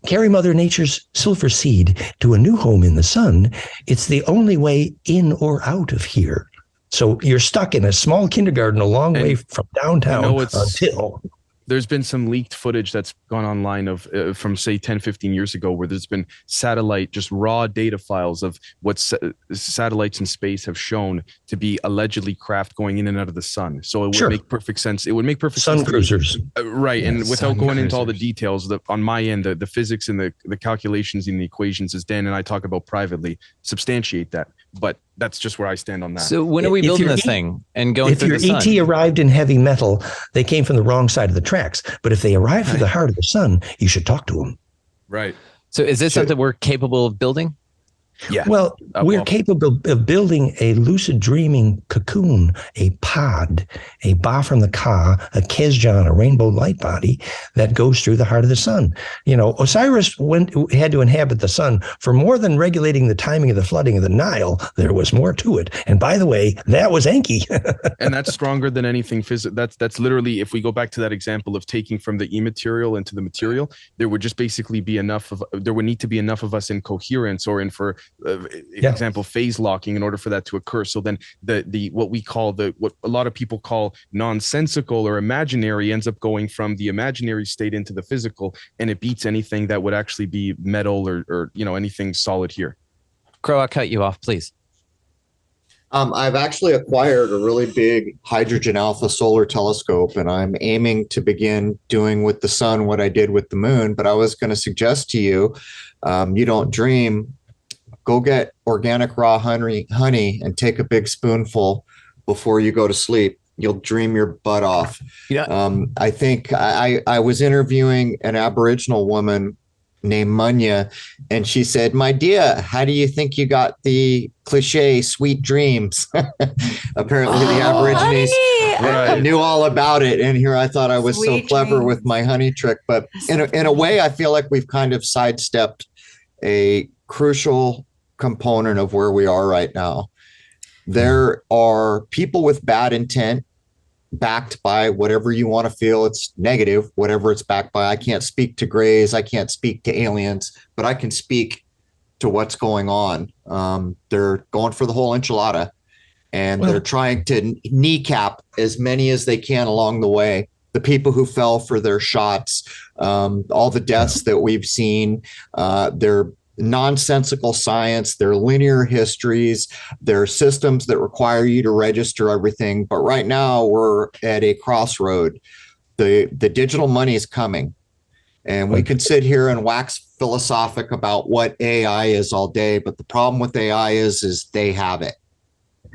Carry Mother Nature's silver seed to a new home in the sun. It's the only way in or out of here. So you're stuck in a small kindergarten a long way from downtown until... There's been some leaked footage that's gone online of from, say, 10, 15 years ago, where there's been just raw data files of what satellites in space have shown to be allegedly craft going in and out of the sun. So it would make perfect sense. It would make perfect sense. Sun cruisers. Right. Yeah, and without going into all the details, on my end, the physics and the calculations and the equations, as Dan and I talk about privately, substantiate that. But that's just where I stand on that. So when are we building this thing and going through the sun? If your ET arrived in heavy metal, they came from the wrong side of the tracks. But if they arrive through the heart of the sun, you should talk to them. Right. So is this something we're capable of building? Yeah. Well, we're capable of building a lucid dreaming cocoon, a pod, a Ba from the Ka, a Kesjan, a rainbow light body that goes through the heart of the sun. Osiris had to inhabit the sun for more than regulating the timing of the flooding of the Nile. There was more to it. And by the way, that was Enki. And that's stronger than anything physical. That's literally, if we go back to that example of taking from the immaterial into the material, there would just basically be there would need to be enough of us in coherence or in for example, phase locking in order for that to occur. So then what a lot of people call nonsensical or imaginary ends up going from the imaginary state into the physical, and it beats anything that would actually be metal or anything solid here. Crow, I'll cut you off, please. I've actually acquired a really big hydrogen alpha solar telescope, and I'm aiming to begin doing with the sun what I did with the moon. But I was going to suggest to you, you don't dream, go get organic raw honey and take a big spoonful before you go to sleep. You'll dream your butt off. Yeah. I think I was interviewing an Aboriginal woman named Munya, and she said, "My dear, how do you think you got the cliche sweet dreams?" Apparently the Aborigines knew all about it, and here I thought I was so clever with my honey trick. But in a way, I feel like we've kind of sidestepped a crucial component of where we are right now. There are people with bad intent, backed by whatever you want to feel it's negative, whatever it's backed by. I can't speak to grays, I can't speak to aliens, but I can speak to what's going on. They're going for the whole enchilada, and they're trying to kneecap as many as they can along the way. The people who fell for their shots, all the deaths that we've seen, they're nonsensical science, their linear histories, their systems that require you to register everything. But right now we're at a crossroad. The digital money is coming, and we can sit here and wax philosophic about what AI is all day, but the problem with AI is they have it.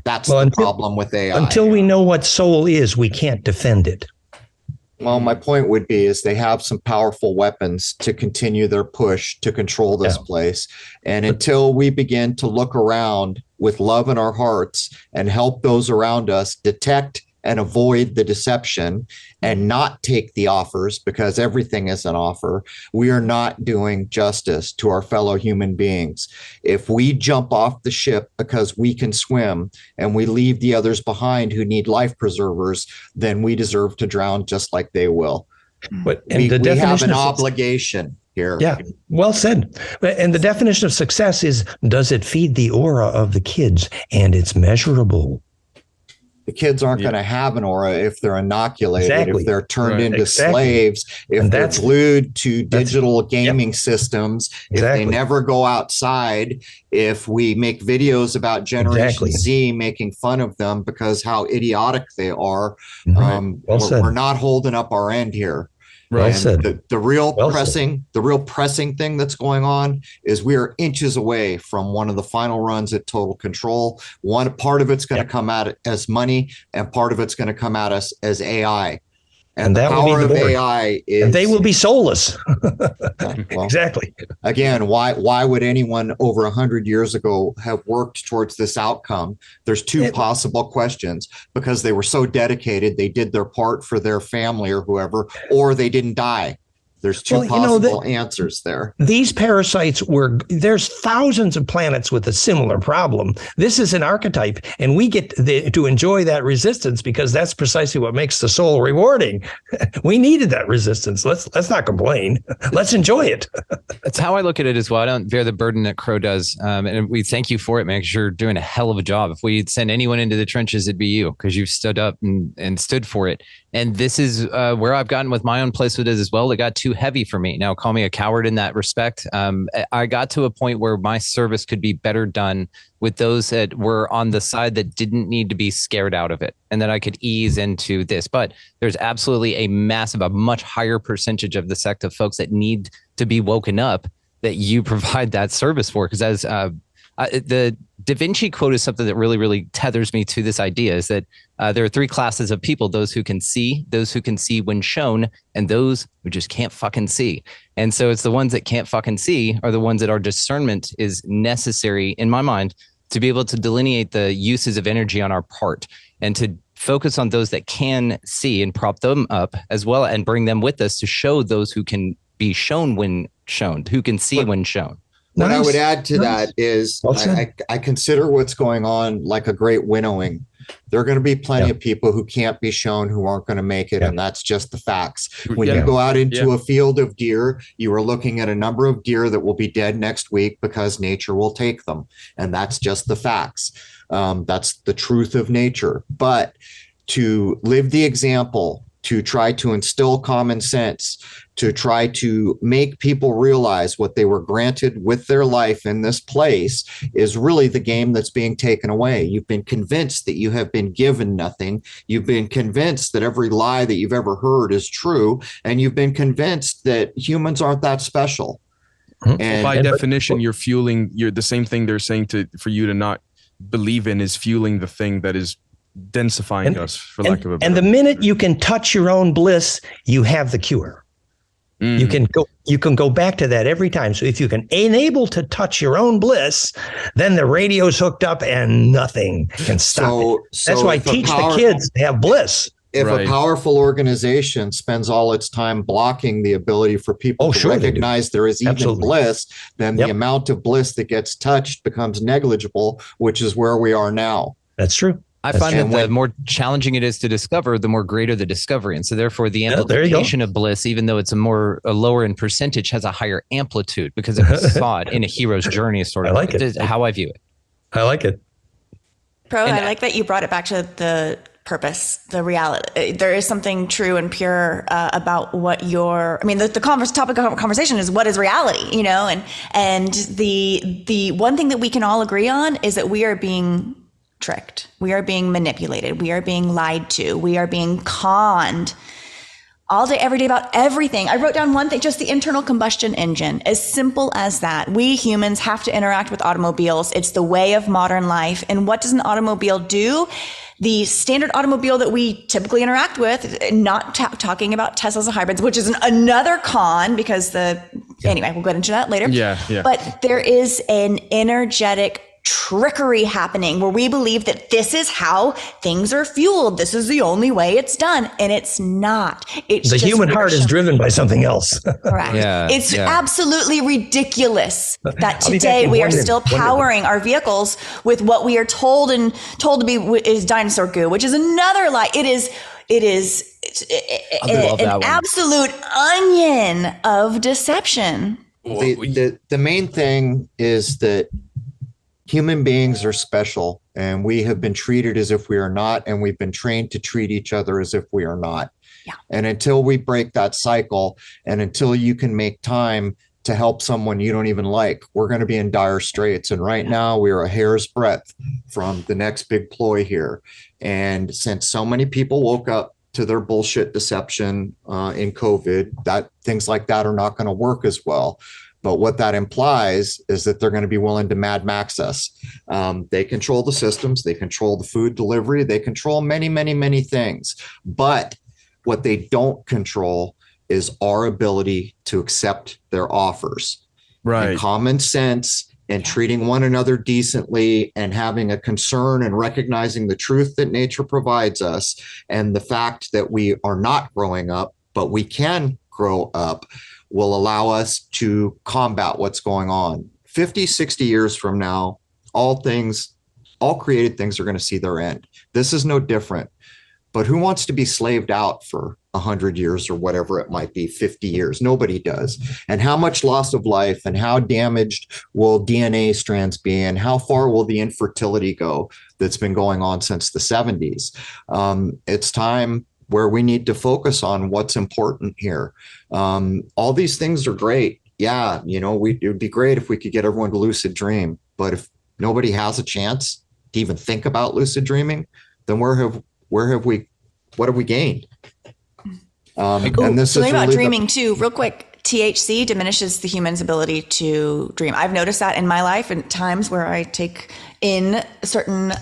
That's the problem with AI. Until we know what soul is, we can't defend it. Well, my point would be is they have some powerful weapons to continue their push to control this place. And until we begin to look around with love in our hearts and help those around us detect and avoid the deception and not take the offers, because everything is an offer, we are not doing justice to our fellow human beings. If we jump off the ship because we can swim and we leave the others behind who need life preservers, then we deserve to drown just like they will. But we have an obligation here. Yeah, well said. And the definition of success is, does it feed the aura of the kids? And it's measurable. The kids aren't going to have an aura if they're inoculated, if they're turned into slaves, if they're glued to digital gaming systems, if they never go outside, if we make videos about Generation Z making fun of them because how idiotic they are. We're not holding up our end here. Well said. The real pressing thing that's going on is we are inches away from one of the final runs at total control. One part of it's going to come out as money, and part of it's going to come at us as AI. And the power of AI is, and they will be soulless. Exactly. Again, why would anyone over 100 years ago have worked towards this outcome? There's two possible questions: because they were so dedicated, they did their part for their family or whoever, or they didn't die. There's two possible answers there. These parasites there's thousands of planets with a similar problem. This is an archetype, and we get to enjoy that resistance because that's precisely what makes the soul rewarding. We needed that resistance. Let's not complain. Let's enjoy it. That's how I look at it as well. I don't bear the burden that Crow does. And we thank you for it, man, because you're doing a hell of a job. If we'd send anyone into the trenches, it'd be you, because you've stood up and stood for it. And this is where I've gotten with my own place with it as well. It got too heavy for me. Now, call me a coward in that respect. I got to a point where my service could be better done with those that were on the side that didn't need to be scared out of it, and that I could ease into this. But there's absolutely a much higher percentage of the sect of folks that need to be woken up that you provide that service for. Because as the Da Vinci quote is something that really, really tethers me to this idea, is that there are three classes of people: those who can see when shown, and those who just can't fucking see. And so it's the ones that can't fucking see are the ones that our discernment is necessary, in my mind, to be able to delineate the uses of energy on our part, and to focus on those that can see and prop them up as well, and bring them with us to show those who can be shown when shown, who can see when shown. What I would add to that is I consider what's going on like a great winnowing. There are going to be plenty of people who can't be shown, who aren't going to make it. And that's just the facts. When you go out into a field of deer, you are looking at a number of deer that will be dead next week because nature will take them. And that's just the facts. That's the truth of nature. But to live the example, to try to instill common sense, to try to make people realize what they were granted with their life in this place is really the game that's being taken away. You've been convinced that you have been given nothing. You've been convinced that every lie that you've ever heard is true. And you've been convinced that humans aren't that special. And by definition, you're the same thing they're saying for you to not believe in is fueling the thing that is densifying us, for lack of a better word. And the minute you can touch your own bliss, you have the cure. You can go back to that every time. So if you can enable to touch your own bliss, then the radio's hooked up and nothing can stop it. That's why I teach the kids to have bliss. If a powerful organization spends all its time blocking the ability for people to recognize there is even bliss, then the amount of bliss that gets touched becomes negligible, which is where we are now. That's true. I find that the more challenging it is to discover, the more greater the discovery. And so therefore the amplification of bliss, even though it's a lower in percentage, has a higher amplitude because it was sought in a hero's journey, sort of. I like it. How I view it. I like it. I like that you brought it back to the purpose, the reality. There is something true and pure about what the topic of conversation is what is reality, and the one thing that we can all agree on is that we are being tricked. We are being manipulated. We are being lied to. We are being conned all day, every day about everything. I wrote down one thing, just the internal combustion engine, as simple as that. We humans have to interact with automobiles. It's the way of modern life. And what does an automobile do? The standard automobile that we typically interact with, not talking about Teslas and hybrids, which is another con because anyway, we'll get into that later. Yeah. But there is an energetic trickery happening where we believe that this is how things are fueled. This is the only way it's done. And it's not. It's the human heart is driven by something else. Correct. It's absolutely ridiculous that today we are still powering our vehicles with what we are told to be is dinosaur goo, which is another lie. It is an absolute onion of deception. The main thing is that human beings are special, and we have been treated as if we are not, and we've been trained to treat each other as if we are not. Yeah. And until we break that cycle, and until you can make time to help someone you don't even like, we're going to be in dire straits. And right now we are a hair's breadth from the next big ploy here. And since so many people woke up to their bullshit deception in COVID, that things like that are not going to work as well. But what that implies is that they're going to be willing to Mad Max us. They control the systems. They control the food delivery. They control many, many, many things. But what they don't control is our ability to accept their offers. Right. And common sense and treating one another decently and having a concern and recognizing the truth that nature provides us and the fact that we are not growing up, but we can grow up, will allow us to combat what's going on. 50, 60 years from now, all created things are going to see their end. This is no different. But who wants to be slaved out for 100 years or whatever it might be, 50 years? Nobody does. And how much loss of life and how damaged will DNA strands be and how far will the infertility go that's been going on since the 70s? It's time where we need to focus on what's important here. All these things are great. Yeah, it would be great if we could get everyone to lucid dream. But if nobody has a chance to even think about lucid dreaming, then what have we gained? And this is about really dreaming too, real quick. THC diminishes the human's ability to dream. I've noticed that in my life in times where I take in certain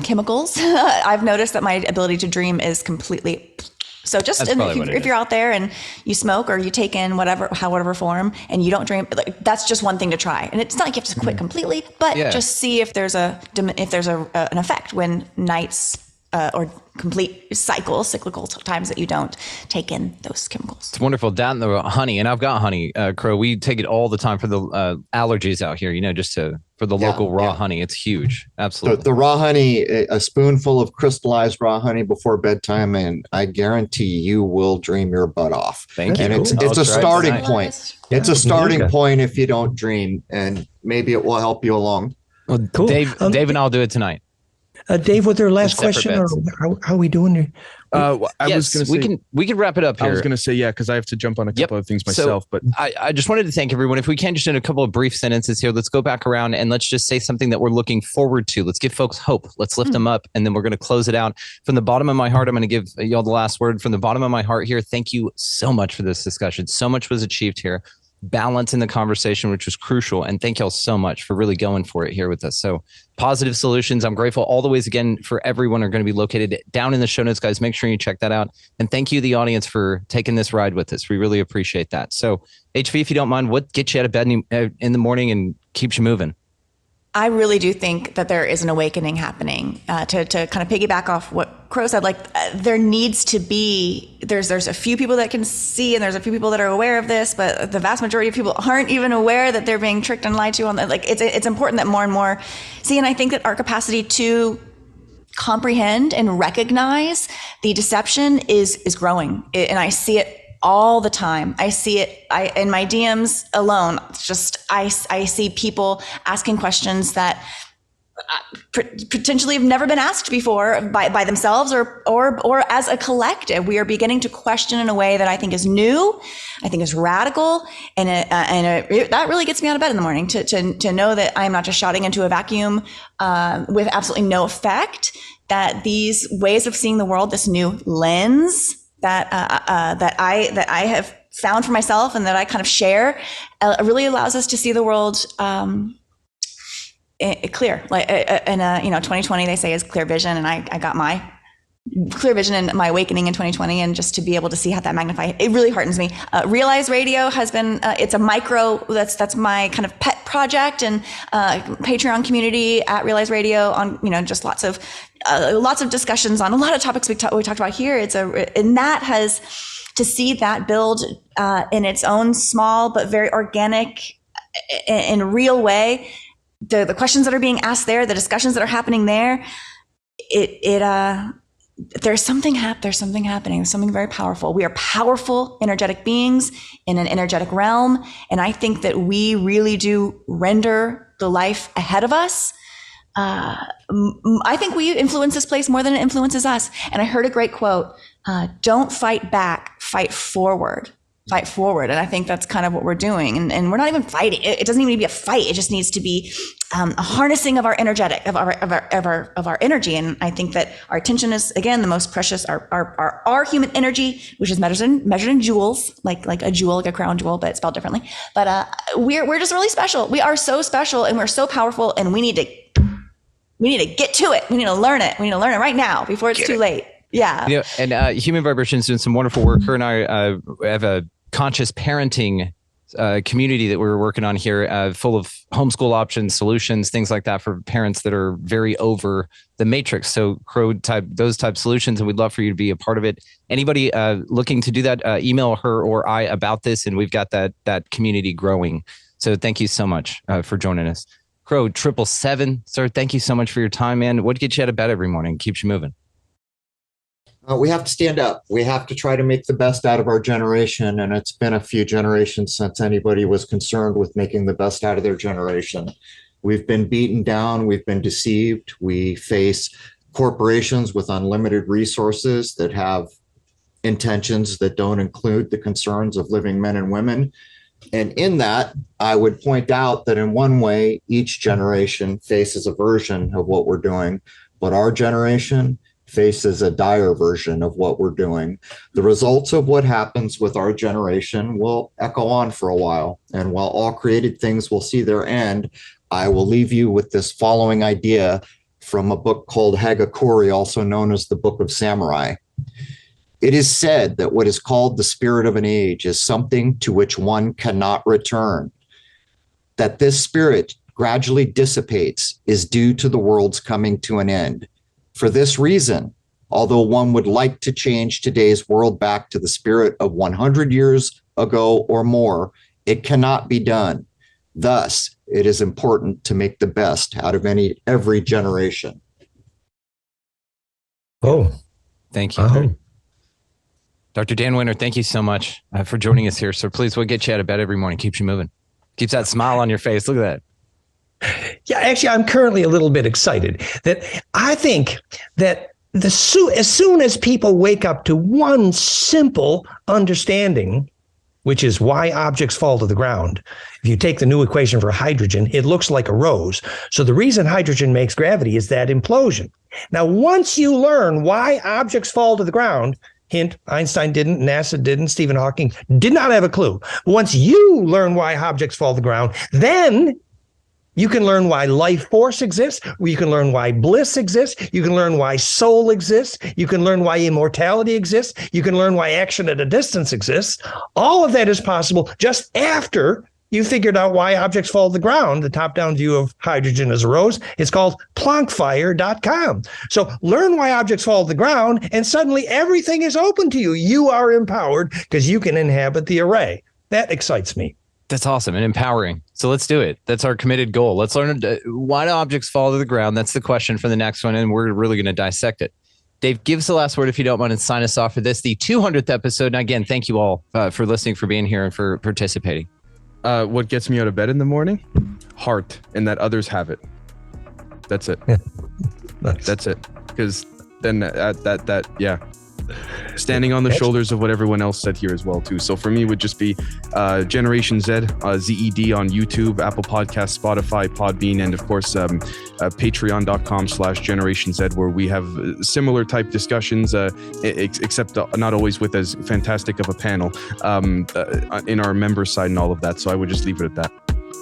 chemicals. I've noticed that my ability to dream is completely. So just if you're out there and you smoke or you take in whatever form and you don't dream, that's just one thing to try. And it's not like you have to quit completely, but just see if there's an effect when nights or complete cyclical times that you don't take in those chemicals. It's wonderful. Down the honey, and I've got honey, Crow. We take it all the time for the allergies out here, just for the local raw honey. It's huge. Absolutely. The raw honey, a spoonful of crystallized raw honey before bedtime, and I guarantee you will dream your butt off. Thank you. And it's a starting point. It's a starting point if you don't dream, and maybe it will help you along. Well, cool. Dave and I'll do it tonight. Dave, with their last question, or how are we doing there? I was going to say we can wrap it up here. I was going to say because I have to jump on a couple of things myself. But I just wanted to thank everyone. If we can, just in a couple of brief sentences here, let's go back around and let's just say something that we're looking forward to. Let's give folks hope. Let's lift them up, and then we're going to close it out. From the bottom of my heart, I'm going to give y'all the last word. From the bottom of my heart here, thank you so much for this discussion. So much was achieved here. Balance in the conversation, which was crucial. And thank y'all so much for really going for it here with us. So Positive Solutions, I'm grateful. All the ways again for everyone are going to be located down in the show notes, guys. Make sure you check that out. And thank you, the audience, for taking this ride with us. We really appreciate that. So HV, if you don't mind, what gets you out of bed in the morning and keeps you moving? I really do think that there is an awakening happening. To kind of piggyback off what Crow said, there needs to be, there's a few people that can see, and there's a few people that are aware of this, but the vast majority of people aren't even aware that they're being tricked and lied to on that. It's important that more and more see, and I think that our capacity to comprehend and recognize the deception is growing. And I see it all the time. I see it in my DMs alone. It's just, I see people asking questions that potentially have never been asked before by themselves or as a collective. We are beginning to question in a way that I think is new, I think is radical, and that really gets me out of bed in the morning to know that I am not just shouting into a vacuum with absolutely no effect, that these ways of seeing the world, this new lens that I have found for myself and that I kind of share, really allows us to see the world clear. 2020 they say is clear vision, and I got my clear vision and my awakening in 2020, and just to be able to see how that magnifies, it really heartens me. Realize Radio has been it's a micro, that's my kind of pet project, and Patreon community at Realize Radio on just lots of discussions on a lot of topics we talked about here. And that has, to see that build in its own small but very organic and real way, the questions that are being asked there, the discussions that are happening there, there's something happening. There's something very powerful. We are powerful, energetic beings in an energetic realm. And I think that we really do render the life ahead of us. I think we influence this place more than it influences us. And I heard a great quote, don't fight back, fight forward. Fight forward. And I think that's kind of what we're doing. And we're not even fighting. It doesn't even need to be a fight. It just needs to be a harnessing of our energetic, of our energy. And I think that our attention is, again, the most precious, our human energy, which is measured in joules, like a jewel, like a crown jewel, but it's spelled differently. But we're just really special. We are so special, and we're so powerful, and we need to get to it. We need to learn it. We need to learn it right now before it's too late. Yeah. And Human Vibration's doing some wonderful work. Her and I have a conscious parenting community that we're working on here, full of homeschool options, solutions, things like that for parents that are very over the matrix. So those type solutions, and we'd love for you to be a part of it. Anybody looking to do that, email her or I about this, and we've got that community growing. So thank you so much for joining us. Crrow777, sir, thank you so much for your time, man. What gets you out of bed every morning? Keeps you moving? We have to stand up. We have to try to make the best out of our generation. And it's been a few generations since anybody was concerned with making the best out of their generation. We've been beaten down. We've been deceived. We face corporations with unlimited resources that have intentions that don't include the concerns of living men and women. And in that, I would point out that in one way, each generation faces a version of what we're doing, but our generation faces a dire version of what we're doing. The results of what happens with our generation will echo on for a while. And while all created things will see their end, I will leave you with this following idea from a book called Hagakure, also known as the Book of Samurai. It is said that what is called the spirit of an age is something to which one cannot return. That this spirit gradually dissipates is due to the world's coming to an end. For this reason, Although one would like to change today's world back to the spirit of 100 years ago or more, it cannot be done. Thus, it is important to make the best out of every generation. Oh, thank you. Dr. Dan Winter, thank you so much for joining us here. So please, we'll get you out of bed every morning. Keeps you moving. Keeps that smile on your face. Look at that. Yeah, actually, I'm currently a little bit excited that I think that as soon as people wake up to one simple understanding, which is why objects fall to the ground. If you take the new equation for hydrogen, it looks like a rose. So the reason hydrogen makes gravity is that implosion. Now, once you learn why objects fall to the ground, hint, Einstein didn't, NASA didn't, Stephen Hawking did not have a clue. Once you learn why objects fall to the ground, then you can learn why life force exists. You can learn why bliss exists. You can learn why soul exists. You can learn why immortality exists. You can learn why action at a distance exists. All of that is possible just after you figured out why objects fall to the ground. The top-down view of hydrogen as a rose. It's called plankfire.com. So learn why objects fall to the ground, and suddenly everything is open to you. You are empowered because you can inhabit the array. That excites me. That's awesome and empowering. So let's do it. That's our committed goal. Let's learn why do objects fall to the ground. That's the question for the next one, and we're really going to dissect it. Dave, give us the last word if you don't mind and sign us off for this, the 200th episode. And again, thank you all for listening, for being here, and for participating. What gets me out of bed in the morning? Heart, and that others have it. That's it. Nice. That's it. Because then yeah. Standing on the shoulders of what everyone else said here as well too. So for me, it would just be Generation Z, ZED on YouTube, Apple Podcasts, Spotify, Podbean, and of course patreon.com/Generation Z, where we have similar type discussions, except not always with as fantastic of a panel in our member side and all of that. So I would just leave it at that.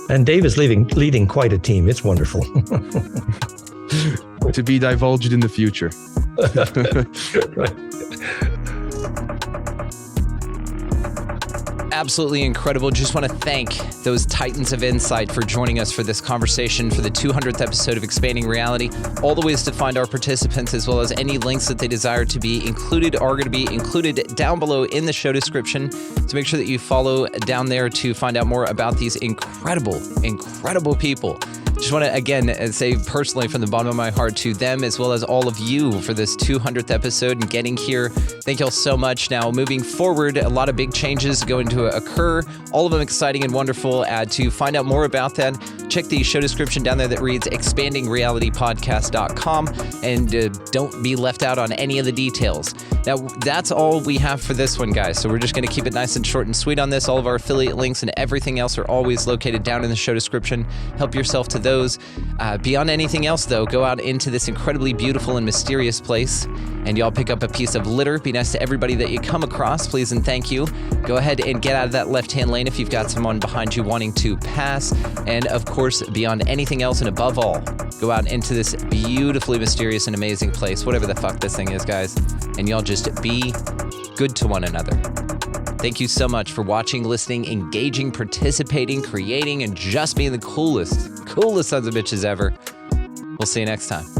And Dave is leading quite a team. It's wonderful. To be divulged in the future. Absolutely incredible. Just want to thank those Titans of Insight for joining us for this conversation for the 200th episode of Expanding Reality. All the ways to find our participants, as well as any links that they desire to be included, are going to be included down below in the show description. So make sure that you follow down there to find out more about these incredible people. Just want to, again, say personally from the bottom of my heart to them, as well as all of you, for this 200th episode and getting here. Thank you all so much. Now, moving forward, a lot of big changes going to occur, all of them exciting and wonderful. To find out more about that, check the show description down there that reads expandingrealitypodcast.com, and don't be left out on any of the details. Now, that's all we have for this one, guys. So we're just going to keep it nice and short and sweet on this. All of our affiliate links and everything else are always located down in the show description. Help yourself to those. Beyond anything else, though, go out into this incredibly beautiful and mysterious place, and y'all pick up a piece of litter. Be nice to everybody that you come across, please and thank you. Go ahead and get out of that left-hand lane if you've got someone behind you wanting to pass. And of course, beyond anything else and above all, go out into this beautifully mysterious and amazing place, whatever the fuck this thing is, guys. And y'all just be good to one another. Thank you so much for watching, listening, engaging, participating, creating, and just being the coolest sons of bitches ever. We'll see you next time.